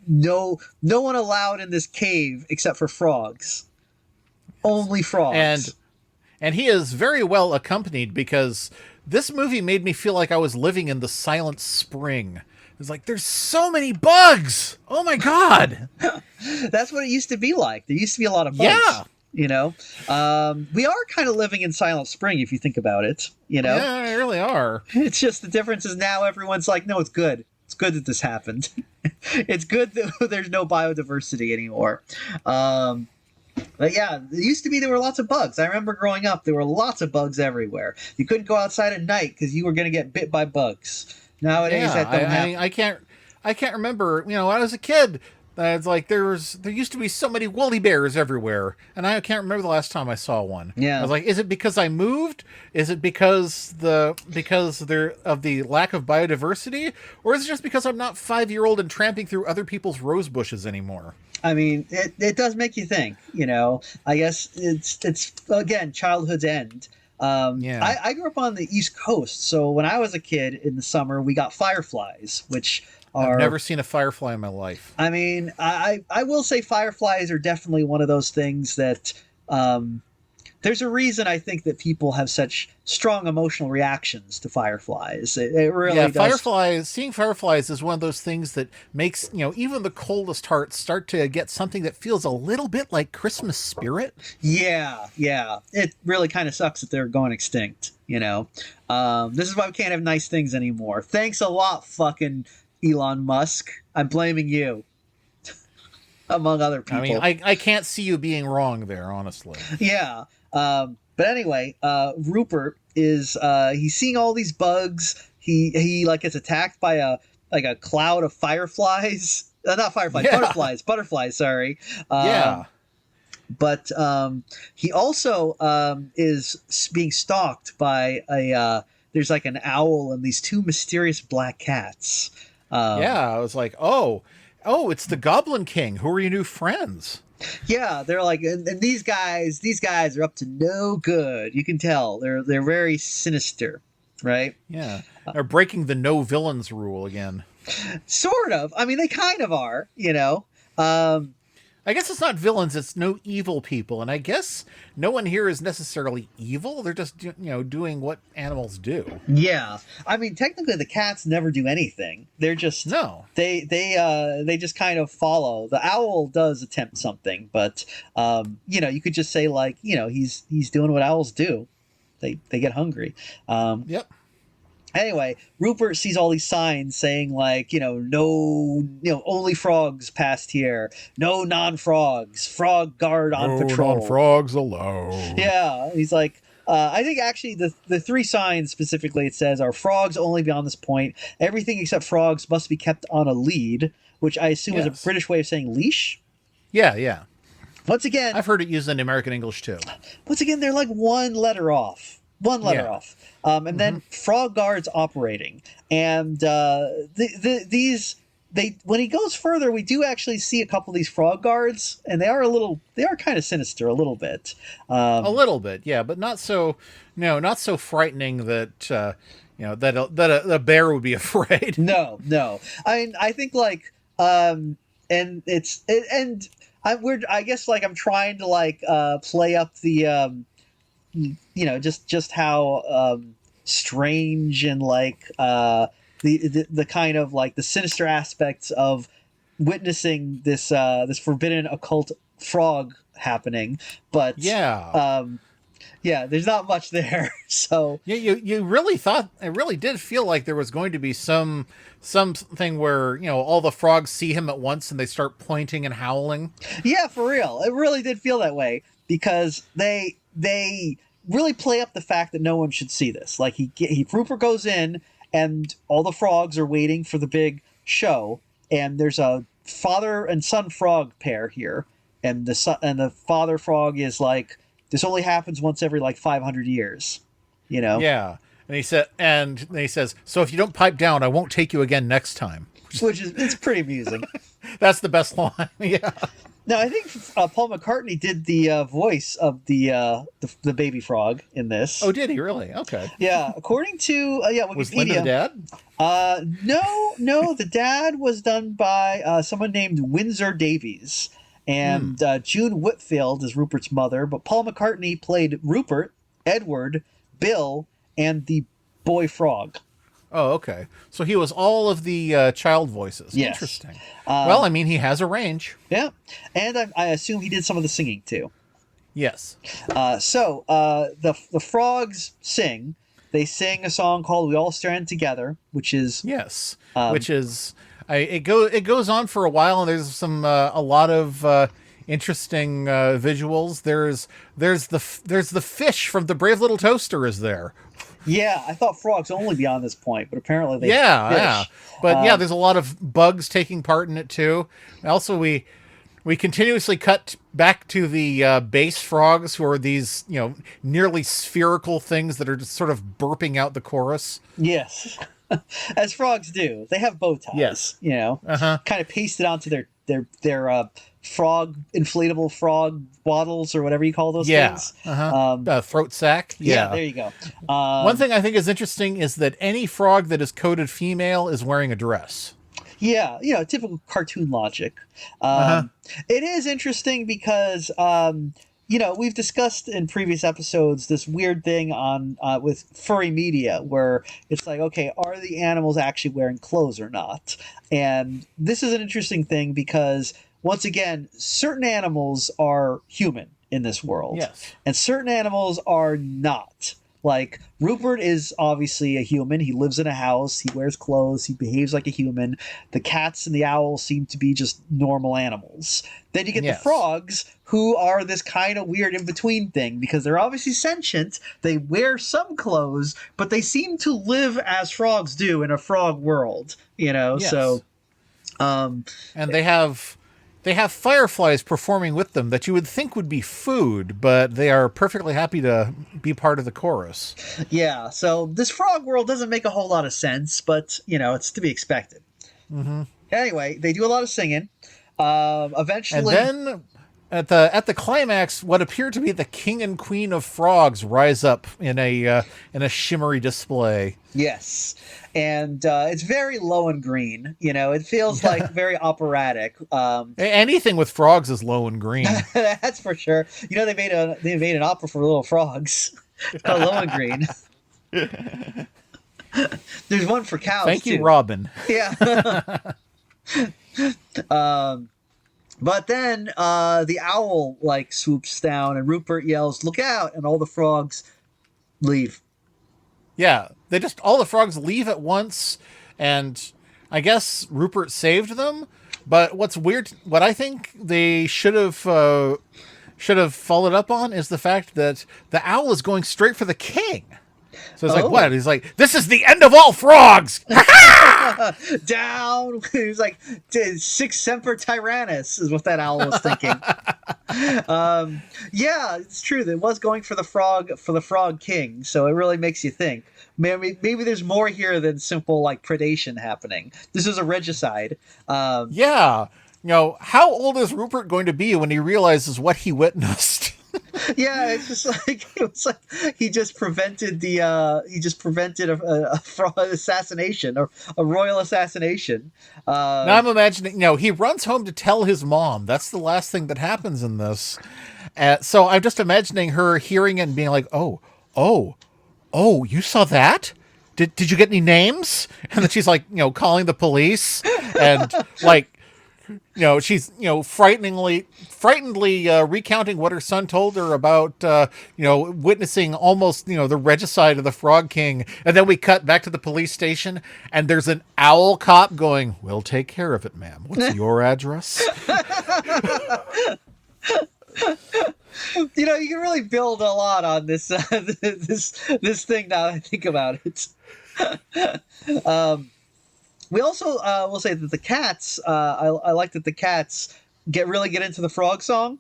no one allowed in this cave except for frogs. Only frogs. And he is very well accompanied because this movie made me feel like I was living in the Silent Spring. It's like, there's so many bugs. Oh my God. That's what it used to be like. There used to be a lot of bugs. Yeah. You know, we are kind of living in Silent Spring if you think about it. You know, Yeah, they really are. it's just the difference is now everyone's like, no, it's good. It's good that this happened. It's good that there's no biodiversity anymore. But yeah, it used to be there were lots of bugs. I remember growing up, there were lots of bugs everywhere. You couldn't go outside at night because you were going to get bit by bugs. Nowadays, that don't happen. I can't remember. You know, when I was a kid, it's like there used to be so many woolly bears everywhere, and I can't remember the last time I saw one. Yeah. I was like, is it because I moved? Is it because there of the lack of biodiversity, or is it just because I'm not 5-year-old and tramping through other people's rose bushes anymore? I mean, it does make you think, you know. I guess it's again childhood's end. Yeah. I grew up on the East Coast, so when I was a kid in the summer, we got fireflies, which are. I've never seen a firefly in my life. I mean, I will say fireflies are definitely one of those things that. There's a reason I think that people have such strong emotional reactions to fireflies. It really does. Seeing fireflies is one of those things that makes, you know, even the coldest hearts start to get something that feels a little bit like Christmas spirit. Yeah. It really kind of sucks that they're going extinct, you know. This is why we can't have nice things anymore. Thanks a lot, fucking Elon Musk. I'm blaming you. Among other people. I mean, I can't see you being wrong there, honestly. Yeah. But anyway, Rupert is he's seeing all these bugs. He like gets attacked by a cloud of fireflies. Not fireflies, Yeah. butterflies. Sorry. Yeah. But he also is being stalked by there's like an owl and these two mysterious black cats. Yeah, I was like, oh, it's the Goblin King. Who are your new friends? Yeah, they're like, and these guys are up to no good. You can tell they're very sinister, right? Yeah, they're breaking the no villains rule again. Sort of. I mean, they kind of are, you know. I guess it's not villains; it's no evil people, and I guess no one here is necessarily evil. They're just, you know, doing what animals do. Yeah, I mean, technically, the cats never do anything. They're just They just kind of follow. The owl does attempt something, but you know, you could just say like, you know, he's doing what owls do. They get hungry. Yep. Anyway, Rupert sees all these signs saying like, only frogs past here, no non-frogs, frog guard on patrol. No non-frogs allowed. Yeah, he's like, I think actually the three signs specifically it says are frogs only beyond this point. Everything except frogs must be kept on a lead, which I assume is a British way of saying leash. Yeah. Once again, I've heard it used in American English too. Once again, they're like one letter off. And then frog guards operating, and these when he goes further, we do actually see a couple of these frog guards, and they are kind of sinister a little bit. A little bit, yeah, but not so frightening that that a bear would be afraid. No. I mean, I think like I guess like I'm trying to like play up the just how strange and like the kind of like the sinister aspects of witnessing this forbidden occult frog happening, but there's not much there. So you really thought, it really did feel like there was going to be something where, you know, all the frogs see him at once and they start pointing and howling. Yeah, for real, it really did feel that way because they really play up the fact that no one should see this. Like Rupert goes in and all the frogs are waiting for the big show, and there's a father and son frog pair here, and the father frog is like, this only happens once every like 500 years, you know? Yeah. And he says, so if you don't pipe down, I won't take you again next time. which is it's pretty amusing. That's the best line. Yeah. Now I think Paul McCartney did the voice of the baby frog in this. Oh, did he really? Okay. Yeah, according to Wikipedia. Was Linda the dad? No, the dad was done by someone named Windsor Davies, and June Whitfield is Rupert's mother. But Paul McCartney played Rupert, Edward, Bill, and the boy frog. Oh, okay. So he was all of the child voices. Yes. Interesting. Well, I mean, he has a range. Yeah, and I assume he did some of the singing too. Yes. So the frogs sing. They sing a song called "We All Stand Together," which is it goes on for a while, and there's a lot of interesting visuals. There's the fish from the Brave Little Toaster is there. Yeah, I thought frogs only beyond this point, but apparently they yeah. But there's a lot of bugs taking part in it too. Also, we continuously cut back to the bass frogs, who are these nearly spherical things that are just sort of burping out the chorus. Yes, as frogs do. They have bow ties. Yes, kind of pasted onto their inflatable frog bottles or whatever you call those things. Throat sack. Yeah, there you go. One thing I think is interesting is that any frog that is coded female is wearing a dress. Yeah, typical cartoon logic. It is interesting because we've discussed in previous episodes this weird thing on with furry media where it's like, okay, are the animals actually wearing clothes or not? And this is an interesting thing because, once again, certain animals are human in this world. Yes. And certain animals are not. Like, Rupert is obviously a human. He lives in a house. He wears clothes. He behaves like a human. The cats and the owls seem to be just normal animals. Then you get the frogs, who are this kind of weird in-between thing because they're obviously sentient. They wear some clothes, but they seem to live as frogs do in a frog world, Yes. So... and they have fireflies performing with them that you would think would be food, but they are perfectly happy to be part of the chorus. Yeah, so this frog world doesn't make a whole lot of sense, but, it's to be expected. Mm-hmm. Anyway, they do a lot of singing. Eventually... And then, at the climax, what appear to be the king and queen of frogs rise up in a shimmery display. Yes, and it's very low and green. It feels like very operatic. Anything with frogs is low and green. That's for sure. They made an opera for little frogs called Low and Green. There's one for cows. Thank you, too. Robin. Yeah. But then the owl swoops down and Rupert yells, "Look out!" and all the frogs leave. Yeah, all the frogs leave at once, and I guess Rupert saved them. But what's weird, what I think they should have followed up on is the fact that the owl is going straight for the king. So it's like, what? He's like, this is the end of all frogs! Down! He's like, Sic Semper Tyrannis is what that owl was thinking. Yeah, it's true. It was going for the frog king, so it really makes you think. Maybe there's more here than simple predation happening. This is a regicide. Yeah. How old is Rupert going to be when he realizes what he witnessed? Yeah, it's just he just prevented a fraud assassination or a royal assassination. Now I'm imagining, he runs home to tell his mom. That's the last thing that happens in this. So I'm just imagining her hearing it and being like, oh, you saw that? Did you get any names? And then she's calling the police and she's frighteningly recounting what her son told her about witnessing almost the regicide of the Frog King, and then we cut back to the police station and there's an owl cop going, "We'll take care of it, ma'am. What's your address?" You can really build a lot on this this thing now that I think about it. We also will say that the cats. I like that the cats get into the frog song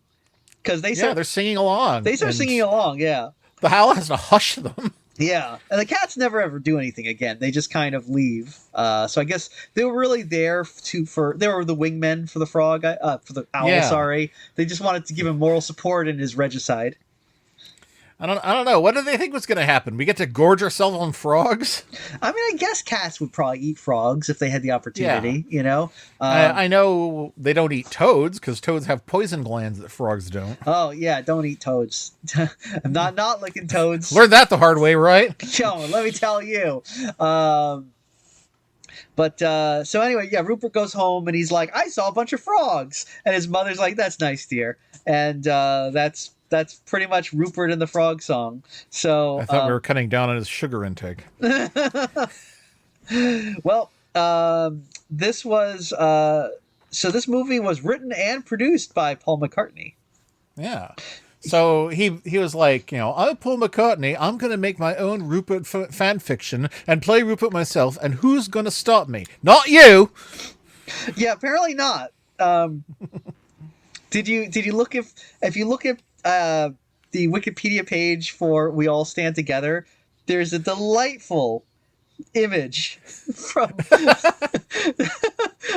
because they're singing along. They start singing along. Yeah. The owl has to hush them. Yeah, and the cats never ever do anything again. They just kind of leave. So I guess they were really there they were the wingmen for the frog, for the owl. Yeah. Sorry, they just wanted to give him moral support in his regicide. I don't know. What do they think was going to happen? We get to gorge ourselves on frogs? I mean, I guess cats would probably eat frogs if they had the opportunity. Yeah. You know. I know they don't eat toads because toads have poison glands that frogs don't. Oh yeah, don't eat toads. I'm not licking toads. Learned that the hard way, right? Yo, let me tell you. But so anyway, yeah, Rupert goes home and he's like, I saw a bunch of frogs, and his mother's like, that's nice, dear, and that's pretty much Rupert and the Frog Song. So I thought we were cutting down on his sugar intake. Well, this was so this movie was written and produced by Paul McCartney. Yeah. So he was like, I'm Paul McCartney. I'm going to make my own Rupert fan fiction and play Rupert myself. And who's going to stop me? Not you. Yeah, apparently not. Did you look if you look at the Wikipedia page for We All Stand Together, there's a delightful image from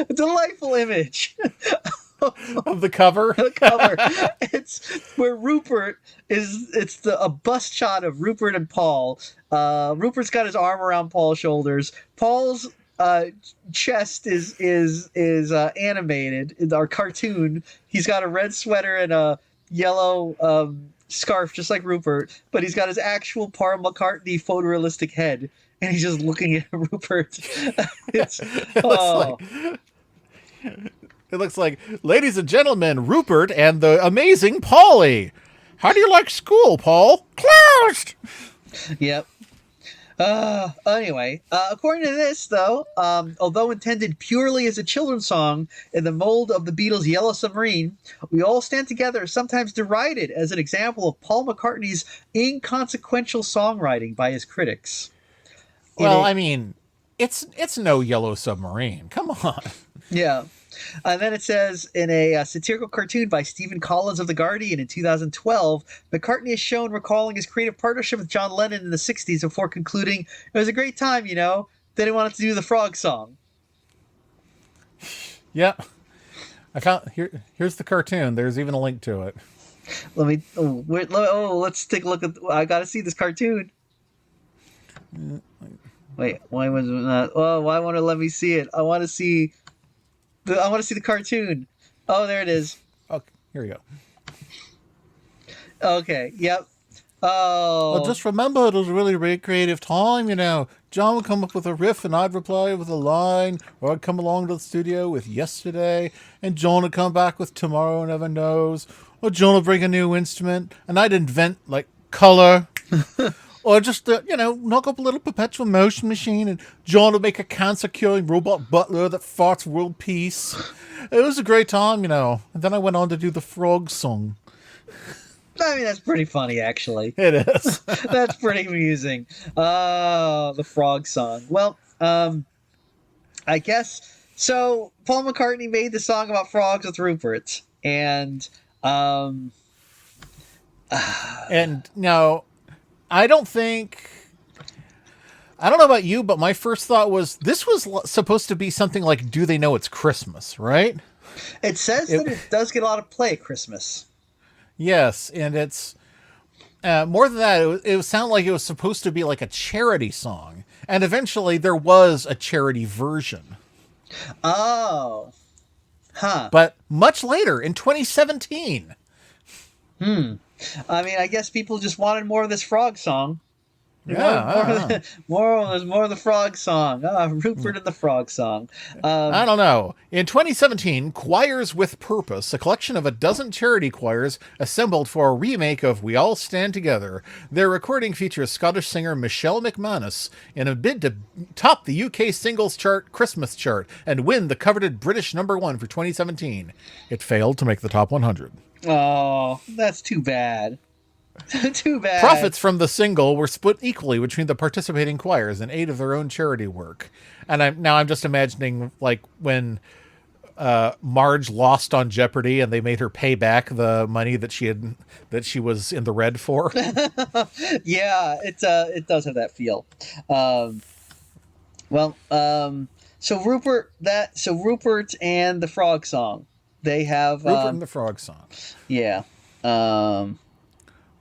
a delightful image of the cover. the cover. It's where Rupert it's a bust shot of Rupert and Paul. Rupert's got his arm around Paul's shoulders. Paul's chest is animated in our cartoon. He's got a red sweater and a yellow scarf, just like Rupert, but he's got his actual Paul McCartney photorealistic head, and he's just looking at Rupert. It looks like, ladies and gentlemen, Rupert and the amazing Paulie. How do you like school, Paul? Closed! Yep. Anyway, according to this, though, although intended purely as a children's song in the mold of the Beatles' Yellow Submarine, We All Stand Together is sometimes derided as an example of Paul McCartney's inconsequential songwriting by his critics. Well, I mean, it's no Yellow Submarine. Come on. Yeah. And then it says, in a satirical cartoon by Stephen Collins of The Guardian in 2012, McCartney is shown recalling his creative partnership with John Lennon in the 60s before concluding, it was a great time, Then he wanted to do the Frog Song. Yeah. I found, here's the cartoon. There's even a link to it. Let's take a look at, I gotta see this cartoon. Wait, why was it not? Oh, why won't it let me see it? I want to see the cartoon. Oh, there it is. Okay, here we go. Okay, yep. Oh. Well, just remember, it was a really, really creative time, John would come up with a riff and I'd reply with a line, or I'd come along to the studio with yesterday, and John would come back with tomorrow never knows, or John would bring a new instrument, and I'd invent, like, color. Or just, knock up a little perpetual motion machine, and John would make a cancer-curing robot butler that farts world peace. It was a great time, And then I went on to do the Frog Song. I mean, that's pretty funny, actually. It is. That's pretty amusing. The Frog Song. Well, I guess... So, Paul McCartney made the song about frogs with Rupert. And, and now... I don't know about you, but my first thought was this was supposed to be something like Do They Know It's Christmas, right? It says that it does get a lot of play at Christmas. Yes, and it's more than that, it sounded like it was supposed to be like a charity song. And eventually there was a charity version. Oh. Huh. But much later, in 2017. I mean, I guess people just wanted more of this frog song. Yeah, more of the frog song. Rupert and the Frog Song. I don't know. In 2017, Choirs with Purpose, a collection of a dozen charity choirs assembled for a remake of We All Stand Together. Their recording features Scottish singer Michelle McManus in a bid to top the UK singles chart Christmas chart and win the coveted British #1 for 2017. It failed to make the top 100. Oh, that's too bad. Too bad. Profits from the single were split equally between the participating choirs in aid of their own charity work. And I'm just imagining, like, when Marge lost on Jeopardy, and they made her pay back the money that she was in the red for. Yeah, it does have that feel. Um, well, so Rupert and the Frog Song, they have Rupert and the Frog Song. yeah. Um,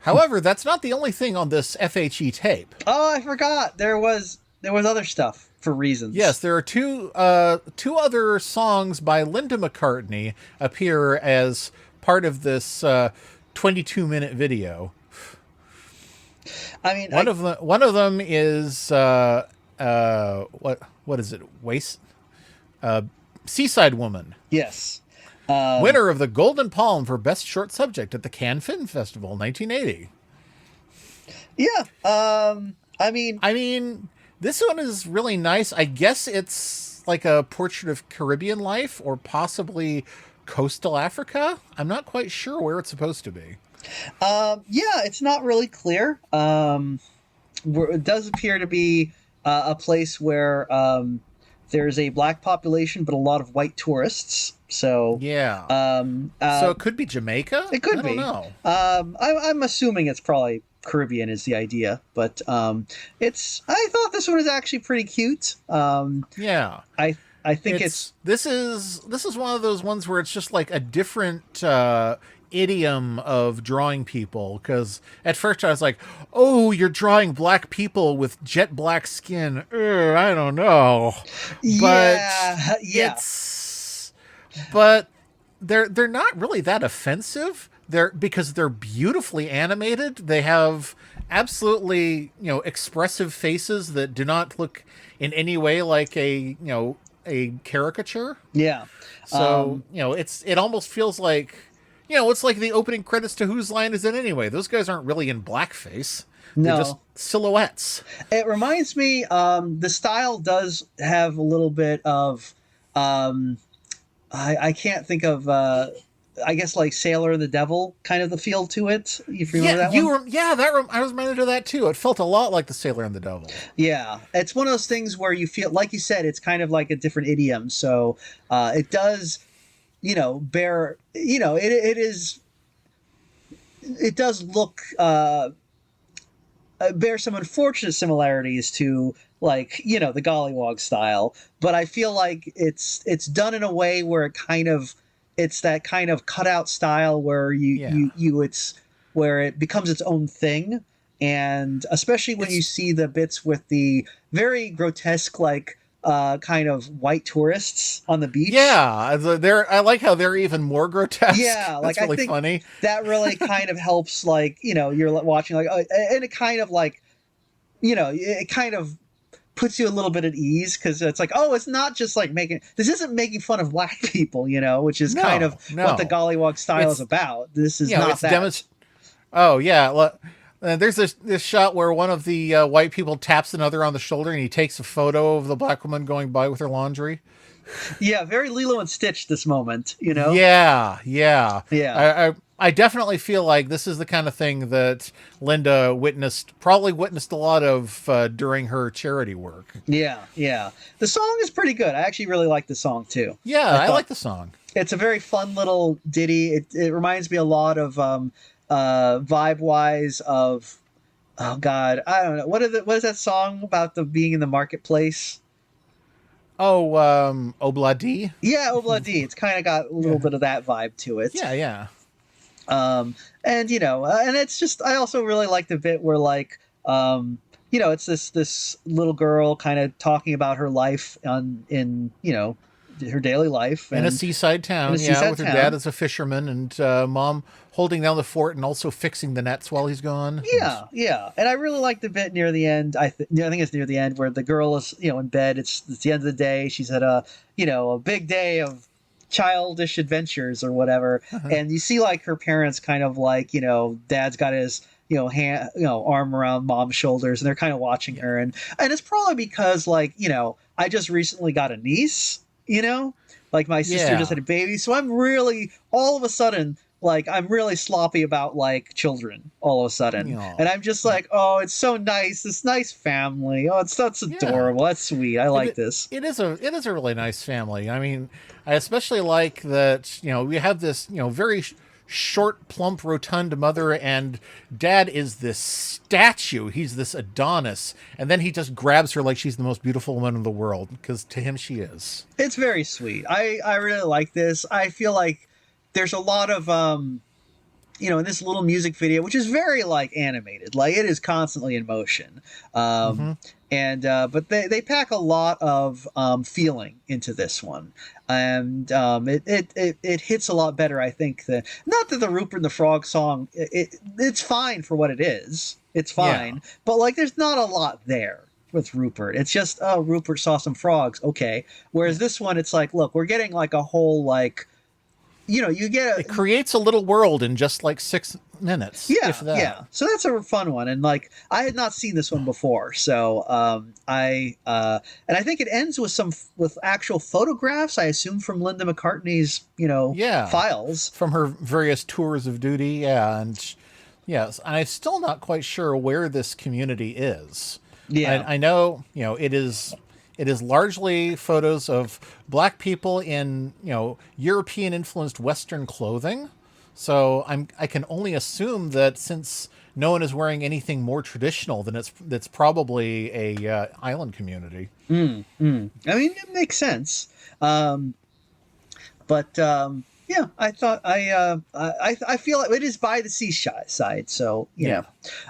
However, that's not the only thing on this FHE tape. oh, I forgot there was other stuff for reasons. Yes, there are two other songs by Linda McCartney appear as part of this 22-minute video. I mean, One of them is what is it? Seaside Woman. yes. Winner of the Golden Palm for Best Short Subject at the Cannes Film Festival, 1980. Yeah. I mean, this one is really nice. I guess it's like a portrait of Caribbean life or possibly coastal Africa. I'm not quite sure where it's supposed to be. yeah, it's not really clear. It does appear to be a place where there's a black population, but a lot of white tourists. So Yeah. So it could be Jamaica? it could I be. don't know. I'm assuming it's probably Caribbean is the idea, but it's. I thought this one was actually pretty cute. Yeah. I think it's this is one of those ones where it's just like a different idiom of drawing people, because at first I was like, oh, you're drawing black people with jet black skin. I don't know. But yeah. but they're not really that offensive. Because they're beautifully animated. They have absolutely, expressive faces that do not look in any way like a caricature. Yeah. So, it almost feels like, it's like the opening credits to Whose Line Is It Anyway? Those guys aren't really in blackface. They're just silhouettes. It reminds me, the style does have a little bit of, I can't think of, I guess like Sailor and the Devil kind of the feel to it. If you remember that one? I was reminded of that too. It felt a lot like the Sailor and the Devil. Yeah, it's one of those things where you feel, like you said, it's kind of like a different idiom. So it does, bear, it does look, bear some unfortunate similarities to, like, the Gollywog style. But I feel like it's done in a way where it's that kind of cutout style where it's where it becomes its own thing. And especially when you see the bits with the very grotesque, like, kind of white tourists on the beach. Yeah, I like how they're even more grotesque. Yeah, like, that's really I think funny. That really kind of helps, like, you're watching, like, and it kind of, like, it kind of puts you a little bit at ease, because it's like, oh, it's not just like this isn't making fun of black people, which is kind of what the Gollywog style is about. This is not that. Oh yeah, there's this shot where one of the white people taps another on the shoulder, and he takes a photo of the black woman going by with her laundry. Yeah, very Lilo and Stitch this moment, Yeah. I definitely feel like this is the kind of thing that Linda probably witnessed a lot of during her charity work. Yeah. The song is pretty good. I actually really like the song too. Yeah, I like the song. It's a very fun little ditty. It reminds me a lot of vibe-wise of, oh God, I don't know. What is that song about the being in the marketplace? Oh, Obladi? Yeah, Obladi. It's kind of got a little bit of that vibe to it. Yeah. And and it's just, I also really like the bit where, like, it's this little girl kind of talking about her life in her daily life in a seaside town, with her dad as a fisherman, and mom holding down the fort and also fixing the nets while he's gone. Yeah, and I really like the bit near the end. I think it's near the end where the girl is in bed. It's the end of the day. She's had a big day of childish adventures or whatever, and you see, like, her parents kind of, like, dad's got his hand, arm around mom's shoulders, and they're kind of watching her, and it's probably because, like, I just recently got a niece, like, my sister just had a baby, so I'm really all of a sudden like I'm really sloppy about like children all of a sudden, know, and I'm just like, oh, it's so nice, this nice family. Oh, that's yeah. adorable. That's sweet. I like this. It is a really nice family. I mean, I especially like that. We have this very short, plump, rotund mother, and dad is this statue. He's this Adonis, and then he just grabs her like she's the most beautiful woman in the world because to him she is. It's very sweet. I really like this. I feel like there's a lot of in this little music video, which is very like animated, like it is constantly in motion. Mm-hmm. And but they pack a lot of feeling into this one, and it hits a lot better, I think. Not that the Rupert and the Frog song, it's fine for what it is. It's fine, Yeah. but like there's not a lot there with Rupert. It's just, oh, Rupert saw some frogs, okay. Whereas this one, it's like, look, we're getting like a whole like, you get It creates a little world in just like 6 minutes. yeah, If that. yeah. So that's a fun one, and like I had not seen this one before, so and I think it ends with actual photographs. I assume from Linda McCartney's Yeah. files. From her various tours of duty. Yeah. And yes, I'm still not quite sure where this community is. Yeah, I know, it is largely photos of black people in, European influenced Western clothing. So I can only assume that since no one is wearing anything more traditional, then it's probably a island community. I mean it makes sense. But yeah, I thought I feel like it is by the seaside, so Yeah.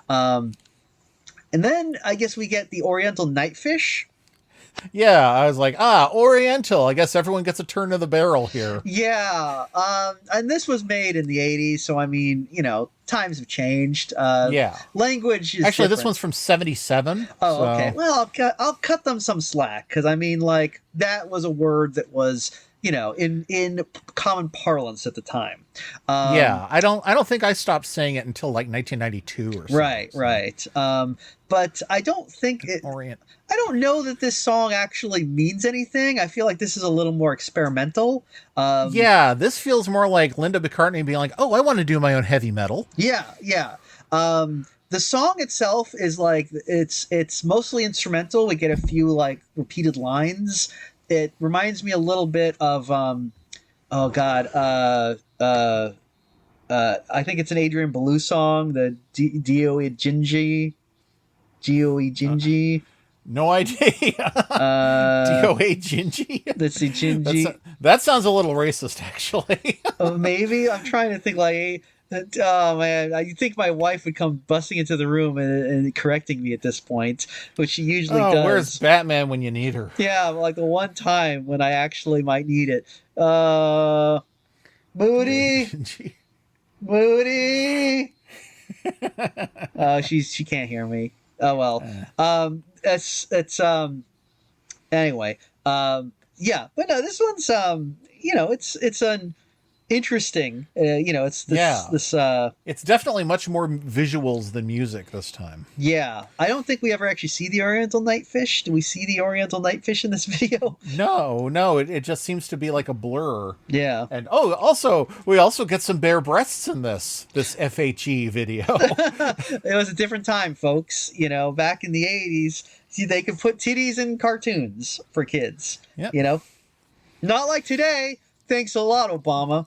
and then I guess we get the Oriental Nightfish. Yeah, I was like, Oriental. I guess everyone gets a turn of the barrel here. Yeah, and this was made in the '80s, so I mean, times have changed. Yeah. Language is Actually, this different. one's from 77. Oh, so- okay. Well, I'll cut them some slack because I mean, like that was a word that was in common parlance at the time. Yeah, I don't think I stopped saying it until like 1992 or something. Right, so. right. But I don't think Orient. I don't know that this song actually means anything. I feel like this is a little more experimental. Yeah, this feels more like Linda McCartney being like, "Oh, I want to do my own heavy metal." Yeah, yeah. The song itself is like it's mostly instrumental. We get a few like repeated lines. It reminds me a little bit of oh god, I think it's an Adrian Belew song, the Dio Jinji, Gio Jinji. No idea. DOA Gingy. Let's see, Jinji. That sounds a little racist, actually. Maybe I'm trying to think like. Oh man, you think my wife would come busting into the room and correcting me at this point, which she usually does. Where's Batman when you need her? Yeah, like the one time when I actually might need it. Moody, Moody. She can't hear me. Oh well. It's anyway. Yeah, but no, this one's it's an interesting. It's this It's definitely much more visuals than music this time. Yeah, I don't think we ever actually see the Oriental Nightfish. Do we see the Oriental Nightfish in this video? No, it just seems to be like a blur. Yeah. And we also get some bare breasts in this FHE video. It was a different time, folks. Back in the 80s, they could put titties in cartoons for kids. Yep. Not like today. Thanks a lot, Obama.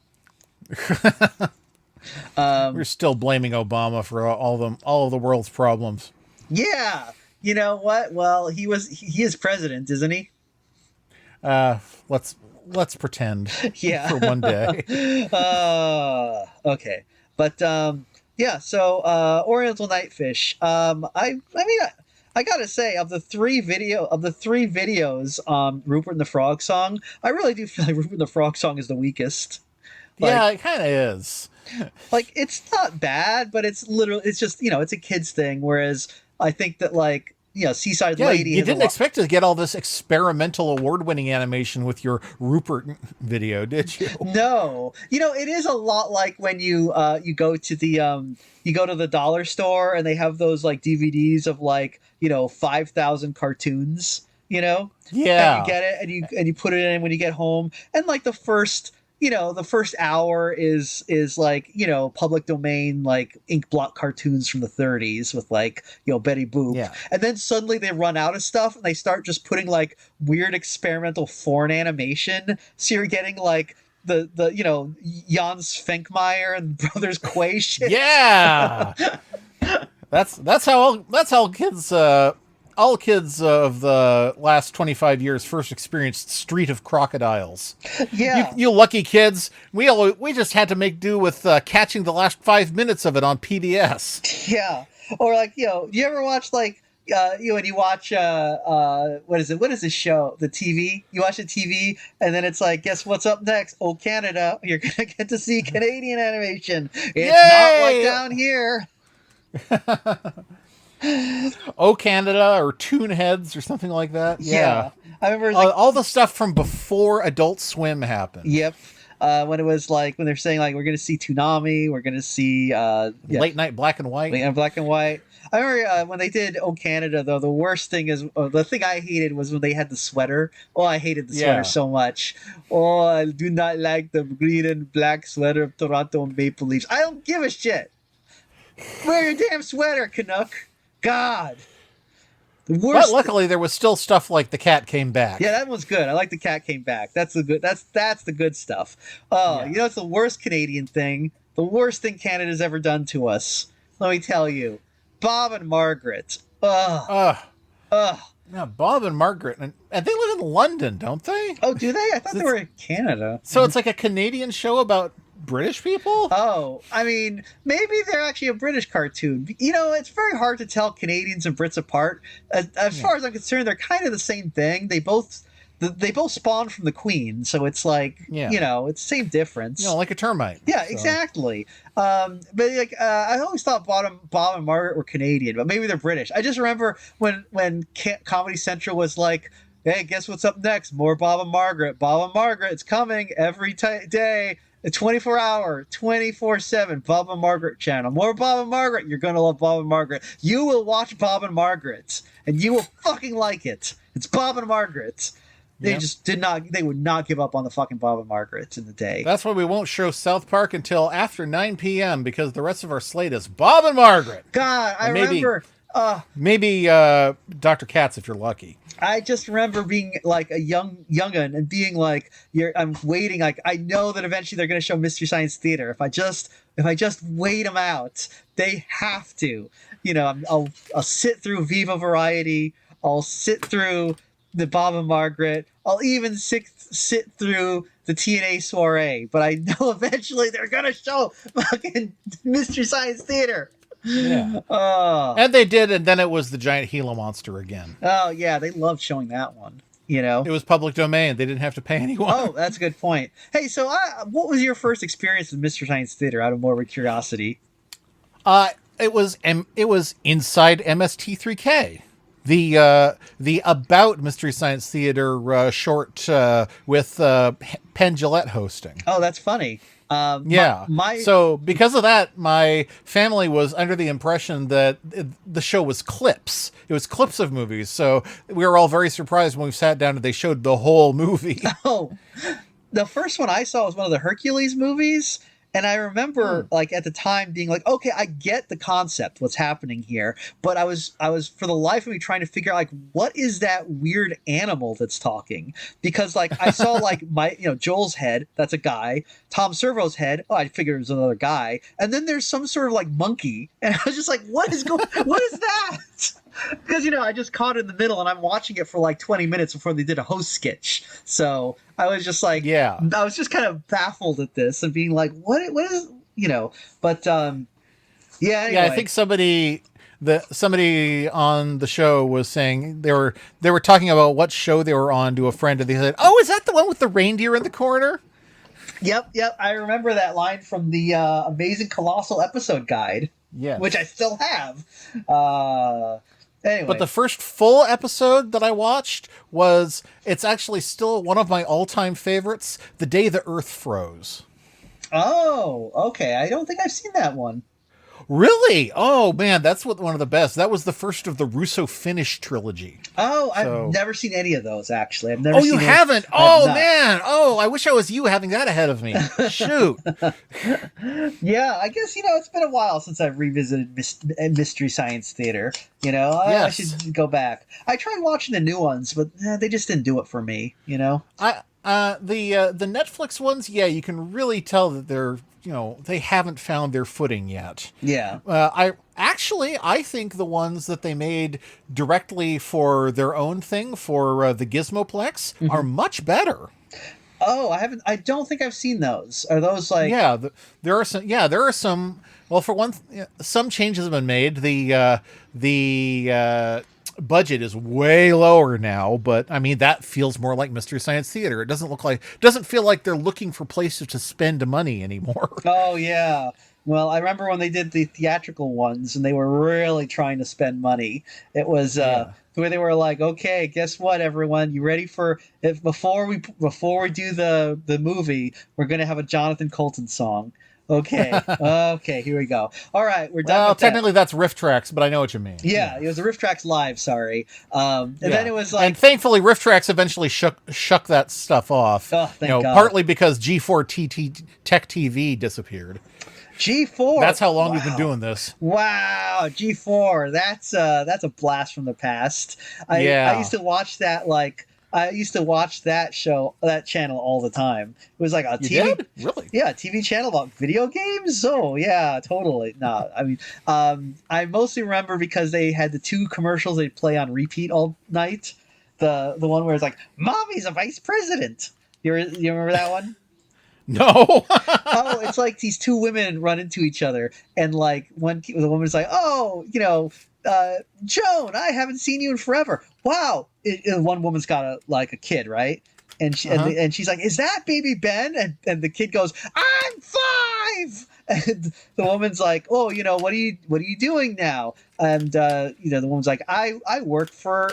We're still blaming Obama for all of the world's problems. Yeah. You know what? Well, he is president, isn't he? Let's pretend. Yeah. For one day. Okay. But yeah, so Oriental Nightfish. I mean I gotta say, of the three videos, Rupert and the Frog song, I really do feel like Rupert and the Frog song is the weakest. Yeah, it kind of is. Like, it's not bad, but it's just, it's a kid's thing. Whereas I think that, like, Seaside Lady. You didn't expect to get all this experimental award-winning animation with your Rupert video, did you? No, it is a lot like when you go to the dollar store and they have those like DVDs of like 5,000 cartoons. Yeah. And you get it and you put it in when you get home, and like the first the first hour is like, public domain, like ink blot cartoons from the 30s with like, Betty Boop. Yeah. And then suddenly they run out of stuff and they start just putting like weird experimental foreign animation. So you're getting like the Jan Svenkmeyer and Brothers Quay shit. Yeah. That's how kids all kids of the last 25 years first experienced Street of Crocodiles. Yeah. You lucky kids. We just had to make do with catching the last 5 minutes of it on PBS. Yeah. Or like, you ever watch like when you watch what is this show, the TV, you watch the TV and then it's like, guess what's up next? Oh, Canada, you're gonna get to see Canadian animation. It's not like down here. Oh, Canada, or Toonheads, or something like that. Yeah. I remember like, all the stuff from before Adult Swim happened. Yep. When it was like, when they're saying like, we're going to see Toonami, we're going to see Late Night Black and White. Black and White. I remember when they did Oh Canada, though, the worst thing is, the thing I hated was when they had the sweater. Oh, I hated the sweater so much. Oh, I do not like the green and black sweater of Toronto Maple Leafs. I don't give a shit. Wear your damn sweater, Canuck. God. The worst. But luckily, there was still stuff like The Cat Came Back. Yeah, that one's good. I like The Cat Came Back. That's the good. That's the good stuff. Oh, Yeah. It's the worst Canadian thing. The worst thing Canada's ever done to us. Let me tell you, Bob and Margaret. Ugh. Yeah, Bob and Margaret, and they live in London, don't they? Oh, do they? I thought they were in Canada. So it's like a Canadian show about British people? Oh, I mean, maybe they're actually a British cartoon. It's very hard to tell Canadians and Brits apart. As far as I'm concerned, they're kind of the same thing. They both spawned from the Queen, so it's like, it's the same difference. Like a termite. Yeah, so. Exactly. But like, I always thought Bob and Margaret were Canadian, but maybe they're British. I just remember when Comedy Central was like, hey, guess what's up next? More Bob and Margaret. Bob and Margaret, it's coming every day. A 24-hour, 24/7 Bob and Margaret channel. More Bob and Margaret. You're going to love Bob and Margaret. You will watch Bob and Margaret, and you will fucking like it. It's Bob and Margaret. They just they would not give up on the fucking Bob and Margaret in the day. That's why we won't show South Park until after 9 p.m. because the rest of our slate is Bob and Margaret. God, I remember... maybe Dr. Katz if you're lucky. I just remember being like a young'un and being like, I'm waiting. Like, I know that eventually they're going to show Mystery Science Theater. If I just wait them out, they have to. I'll sit through Viva Variety. I'll sit through the Bob and Margaret. I'll even sit through the TNA soiree. But I know eventually they're going to show fucking Mystery Science Theater. Yeah. And they did, and then it was the giant Gila monster again. Oh, yeah, they loved showing that one. It was public domain. They didn't have to pay anyone. Oh, that's a good point. Hey, so what was your first experience with Mystery Science Theater, out of morbid curiosity? It was inside MST3K. The About Mystery Science Theater short with Penn Jillette hosting. Oh, that's funny. So because of that, my family was under the impression that the show was clips. It was clips of movies. So we were all very surprised when we sat down and they showed the whole movie. Oh, the first one I saw was one of the Hercules movies. And I remember, like, at the time being like, okay, I get the concept, what's happening here. But I was for the life of me trying to figure out, like, what is that weird animal that's talking? Because, like, I saw, like, Joel's head, that's a guy. Tom Servo's head, I figured it was another guy. And then there's some sort of, like, monkey. And I was just like, what is that? Because, I just caught it in the middle and I'm watching it for like 20 minutes before they did a host sketch. So I was just like, I was just kind of baffled at this and being like, what is, but, anyway. Yeah, I think somebody on the show was saying they were talking about what show they were on to a friend and they said, oh, is that the one with the reindeer in the corner? Yep. I remember that line from the Amazing Colossal episode guide. Yeah, which I still have. Anyway. But the first full episode that I watched it's actually still one of my all-time favorites, The Day the Earth Froze. Oh, okay. I don't think I've seen that one. Really? Oh man, that's one of the best. That was the first of the Russo-Finnish trilogy. Oh, So, I've never seen any of those actually. I've never oh, you seen any. haven't? I have Oh not. man. Oh, I wish I was you having that ahead of me. Shoot. Yeah, I guess it's been a while since I've revisited Mystery Science Theater. I Yes. should go back. I tried watching the new ones, but they just didn't do it for me. The Netflix ones, yeah, you can really tell that they haven't found their footing yet. Yeah. I think the ones that they made directly for their own thing for the Gizmoplex are much better. Oh, I haven't. I don't think I've seen those. Are those like? Yeah, there are some. Yeah, there are some. Well, for one, some changes have been made. The budget is way lower now, but I mean that feels more like Mystery Science Theater. It doesn't feel like they're looking for places to spend money anymore. Oh yeah. Well, I remember when they did the theatrical ones, and they were really trying to spend money. It was where they were like, "Okay, guess what, everyone? You ready for if before we do the movie, we're gonna have a Jonathan Colton song." Okay, okay, here we go. All right, we're done. Well, with that. technically that's Riff Tracks, but I know what you mean. Yeah, it was a Riff Tracks live. Sorry, and then it was like, and thankfully Riff Tracks eventually shook that stuff off. Oh, thank God. Partly because G4 Tech TV disappeared. G4. That's how long we've been doing this. Wow, G4. That's a blast from the past. I used to watch that that channel all the time. It was like a TV. Did? Really? Yeah, a TV channel about video games. Oh yeah, totally. No, I mean, I mostly remember because they had the two commercials they play on repeat all night. The one where it's like, "Mommy's a vice president." You remember that one? No. Oh, it's like these two women run into each other, and like the woman's like, "Oh, Joan, I haven't seen you in forever. Wow!" And one woman's got a kid, right? And and she's like, "Is that baby Ben?" And the kid goes, "I'm 5." And the woman's like, "Oh, what are you doing now?" And the woman's like, "I work for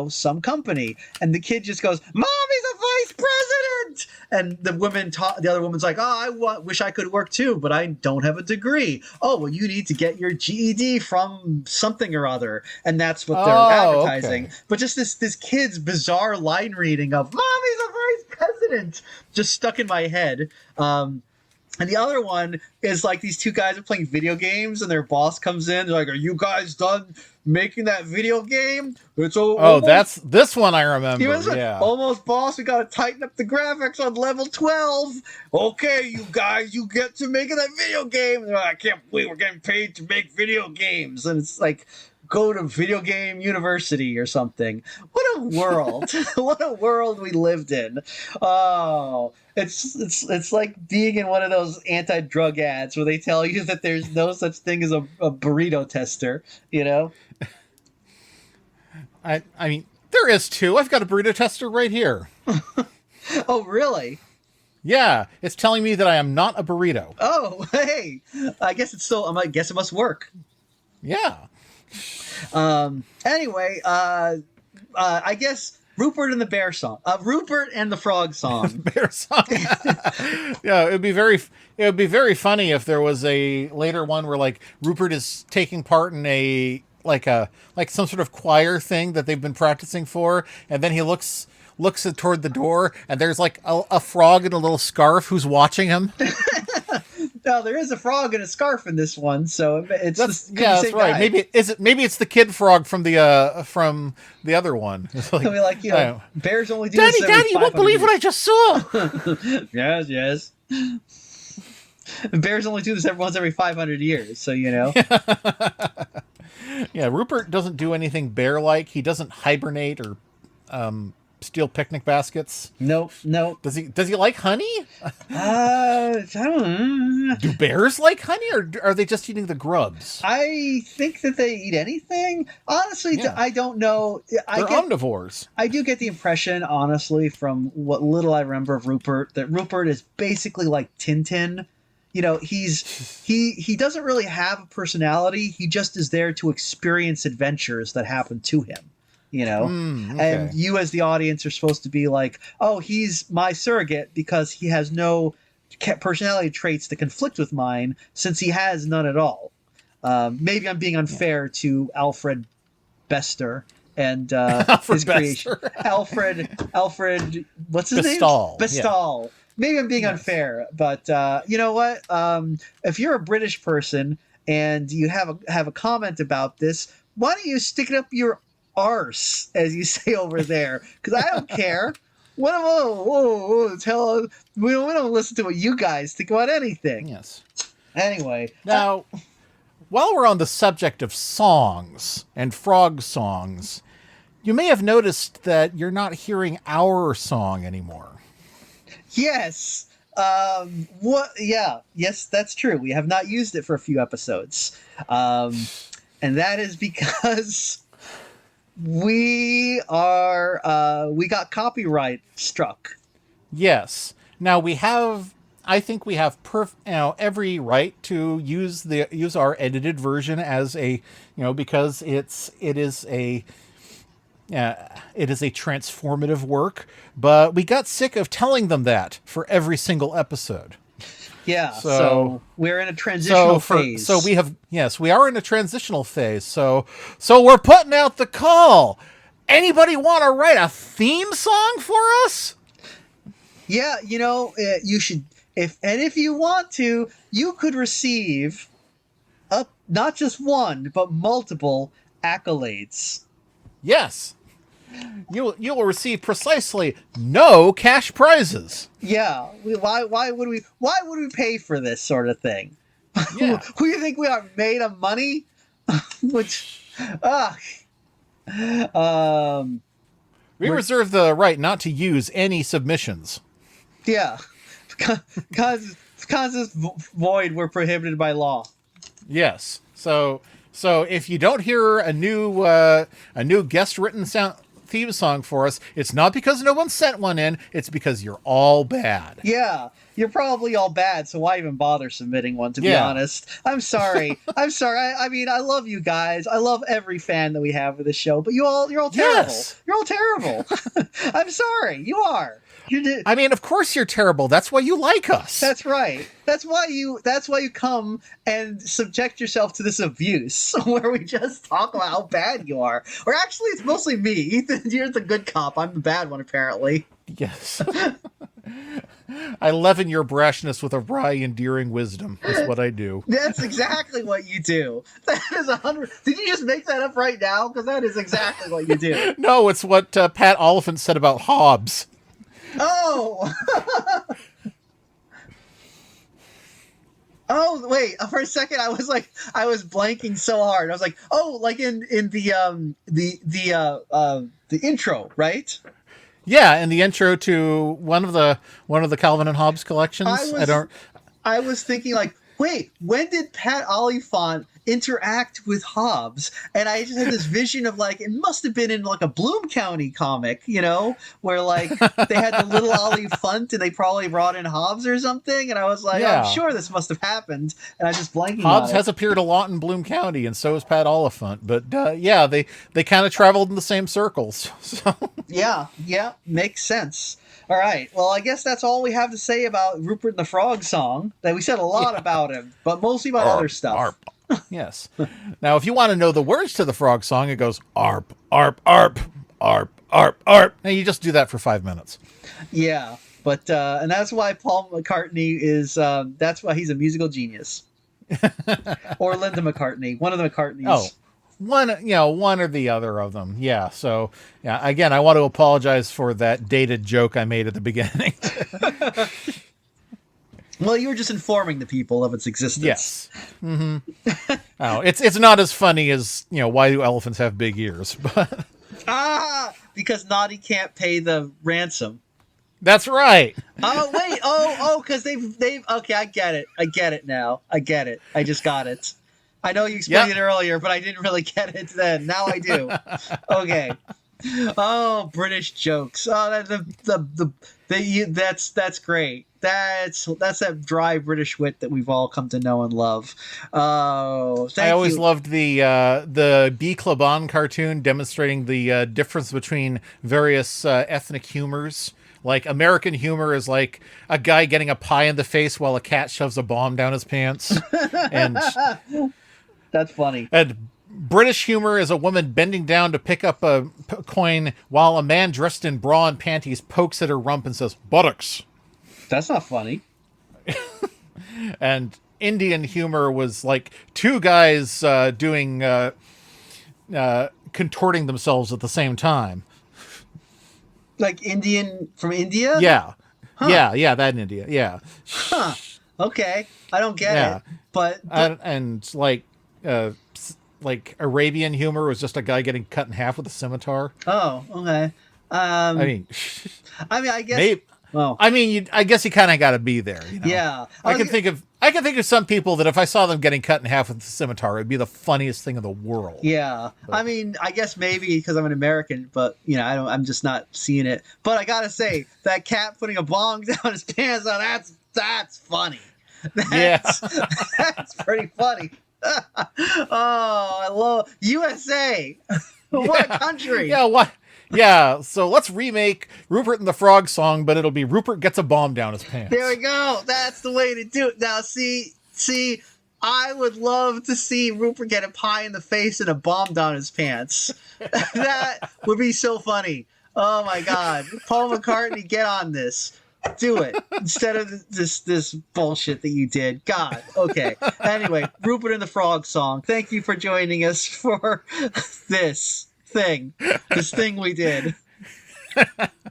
some company." And the kid just goes, "Mommy's a vice president." And the other woman's like, "Oh, I wish I could work too, but I don't have a degree." "Oh, well, you need to get your GED from something or other." And that's what they're advertising. Okay. But just this kid's bizarre line reading of "Mommy's a vice president" just stuck in my head. And the other one is like these two guys are playing video games, and their boss comes in. They're like, "Are you guys done making that video game?" That's this one I remember. Yeah. "Almost, boss. We got to tighten up the graphics on level 12. Okay, you guys, you get to making that video game." And they're like, "I can't believe we're getting paid to make video games." And it's like, go to video game university or something. What a world. What a world we lived in. Oh, it's like being in one of those anti-drug ads where they tell you that there's no such thing as a burrito tester, I mean, there is too. I've got a burrito tester right here. Oh, really? Yeah, it's telling me that I am not a burrito. Oh, hey. I guess I guess it must work. Yeah. Anyway, I guess Rupert and the Bear song. Rupert and the Frog song. Bear song. Yeah, it would be very funny if there was a later one where like Rupert is taking part in a some sort of choir thing that they've been practicing for, and then he looks toward the door, and there's like a frog in a little scarf who's watching him. No, there is a frog in a scarf in this one, so that's right. Guy. Maybe it's the kid frog from the other one. It's like, bears only do Daddy, this every Daddy, you won't believe what I just saw. Yes. Bears only do this once every 500 years, so Yeah, Rupert doesn't do anything bear-like. He doesn't hibernate or steal picnic baskets. Nope. Does he like honey? I don't know. Do bears like honey, or are they just eating the grubs? I think that they eat anything. Honestly, yeah. I don't know. They're omnivores. I do get the impression, honestly, from what little I remember of Rupert, that Rupert is basically like Tintin. He doesn't really have a personality. He just is there to experience adventures that happen to him. Okay. And you as the audience are supposed to be like, "Oh, he's my surrogate because he has no personality traits that conflict with mine, since he has none at all." Maybe I'm being unfair to Alfred Bester and Alfred his creation. Bester. Alfred, what's his Bestall, name? yeah. Bestall. Maybe I'm being Yes. unfair, but you know what? If you're a British person and you have a comment about this, why don't you stick it up your arse, as you say over there? Because I don't care. What? Whoa, tell we don't listen to what you guys think about anything. Yes. Anyway, Now, while we're on the subject of songs and frog songs, you may have noticed that you're not hearing our song anymore. yes. What? Yeah. Yes, that's true. We have not used it for a few episodes, and that is because we got copyright struck. Yes. Now I think we have every right to use our edited version as because it is a transformative work, but we got sick of telling them that for every single episode. Yeah, so we're in a transitional phase. So we are in a transitional phase. So we're putting out the call. Anybody want to write a theme song for us? Yeah, you should. If you want to, you could receive not just one but multiple accolades. Yes. You will receive precisely no cash prizes. Yeah, why would we pay for this sort of thing? Yeah. Who do you think we are, made of money? Which, We reserve the right not to use any submissions. yeah, because this void, we're prohibited by law. Yes. So if you don't hear a new guest written theme song for us, it's not because no one sent one in. It's because you're all bad. Yeah, you're probably all bad, so why even bother submitting one, to be honest? I'm sorry. I'm sorry. I mean, I love you guys. I love every fan that we have of this show, but you're all terrible. Yes. You're all terrible. I'm sorry. You are. I mean, of course you're terrible. That's why you like us. That's right. That's why you come and subject yourself to this abuse where we just talk about how bad you are. Or actually, it's mostly me. Ethan, you're the good cop. I'm the bad one, apparently. Yes. I leaven your brashness with a wry, endearing wisdom. That's what I do. That's exactly what you do. That is 100. Did you just make that up right now? Because that is exactly what you do. No, it's what Pat Oliphant said about Hobbes. Oh. Oh wait! For a second, I was blanking so hard. I was like, oh, like in the intro, right? Yeah, in the intro to one of the Calvin and Hobbes collections. I was thinking like, wait, when did Pat Oliphant interact with Hobbes? And I just had this vision of like, it must have been in like a Bloom County comic, where like they had the little Oliphant and they probably brought in Hobbes or something. And I was like, I'm sure this must have happened. And I just blanking. Hobbes has appeared a lot in Bloom County, and so has Pat Oliphant. But they kind of traveled in the same circles. So. Yeah, makes sense. All right. Well, I guess that's all we have to say about Rupert and the Frog song. That we said a lot about him, but mostly about other stuff. Arp. Yes. Now, if you want to know the words to the frog song, it goes arp, arp, arp, arp, arp, arp. Now you just do that for 5 minutes. Yeah, but and that's why Paul McCartney is. That's why he's a musical genius. Or Linda McCartney, one of the McCartneys. Oh. One or the other of them. Yeah. So, again, I want to apologize for that dated joke I made at the beginning. Well, you were just informing the people of its existence. Yes. Mm-hmm. Oh, it's not as funny as, why do elephants have big ears? But because Naughty can't pay the ransom. That's right. Oh, wait. Because they've. Okay, I get it now. I get it. I just got it. I know you explained it earlier, but I didn't really get it then. Now I do. Okay. Oh, British jokes. Oh, that's great. That's that dry British wit that we've all come to know and love. Oh, I always loved the B. Claban cartoon demonstrating the difference between various ethnic humors. Like, American humor is like a guy getting a pie in the face while a cat shoves a bomb down his pants. And That's funny. And British humor is a woman bending down to pick up a coin while a man dressed in bra and panties pokes at her rump and says, buttocks. That's not funny. And Indian humor was like two guys doing contorting themselves at the same time. Like Indian from India? Yeah. Huh. Yeah, that in India. Yeah. Huh. Okay. I don't get it. But and like Arabian humor was just a guy getting cut in half with a scimitar. Oh, okay. I mean, I guess. Maybe, well, I mean, I guess you kind of got to be there. You know? Yeah. I can think of some people that if I saw them getting cut in half with a scimitar, it'd be the funniest thing in the world. Yeah. But, I mean, I guess maybe because I'm an American, but I'm just not seeing it. But I gotta say, that cat putting a bong down his pants, that's funny. That's pretty funny. I love USA. What a country. Yeah, what? Yeah, so let's remake Rupert and the Frog song, but it'll be Rupert gets a bomb down his pants. There we go. That's the way to do it. Now, see, I would love to see Rupert get a pie in the face and a bomb down his pants. That would be so funny. Oh my God. Paul McCartney, get on this. Do it instead of this bullshit that you did. God. Okay. Anyway, Rupert and the Frog song. Thank you for joining us for this thing we did.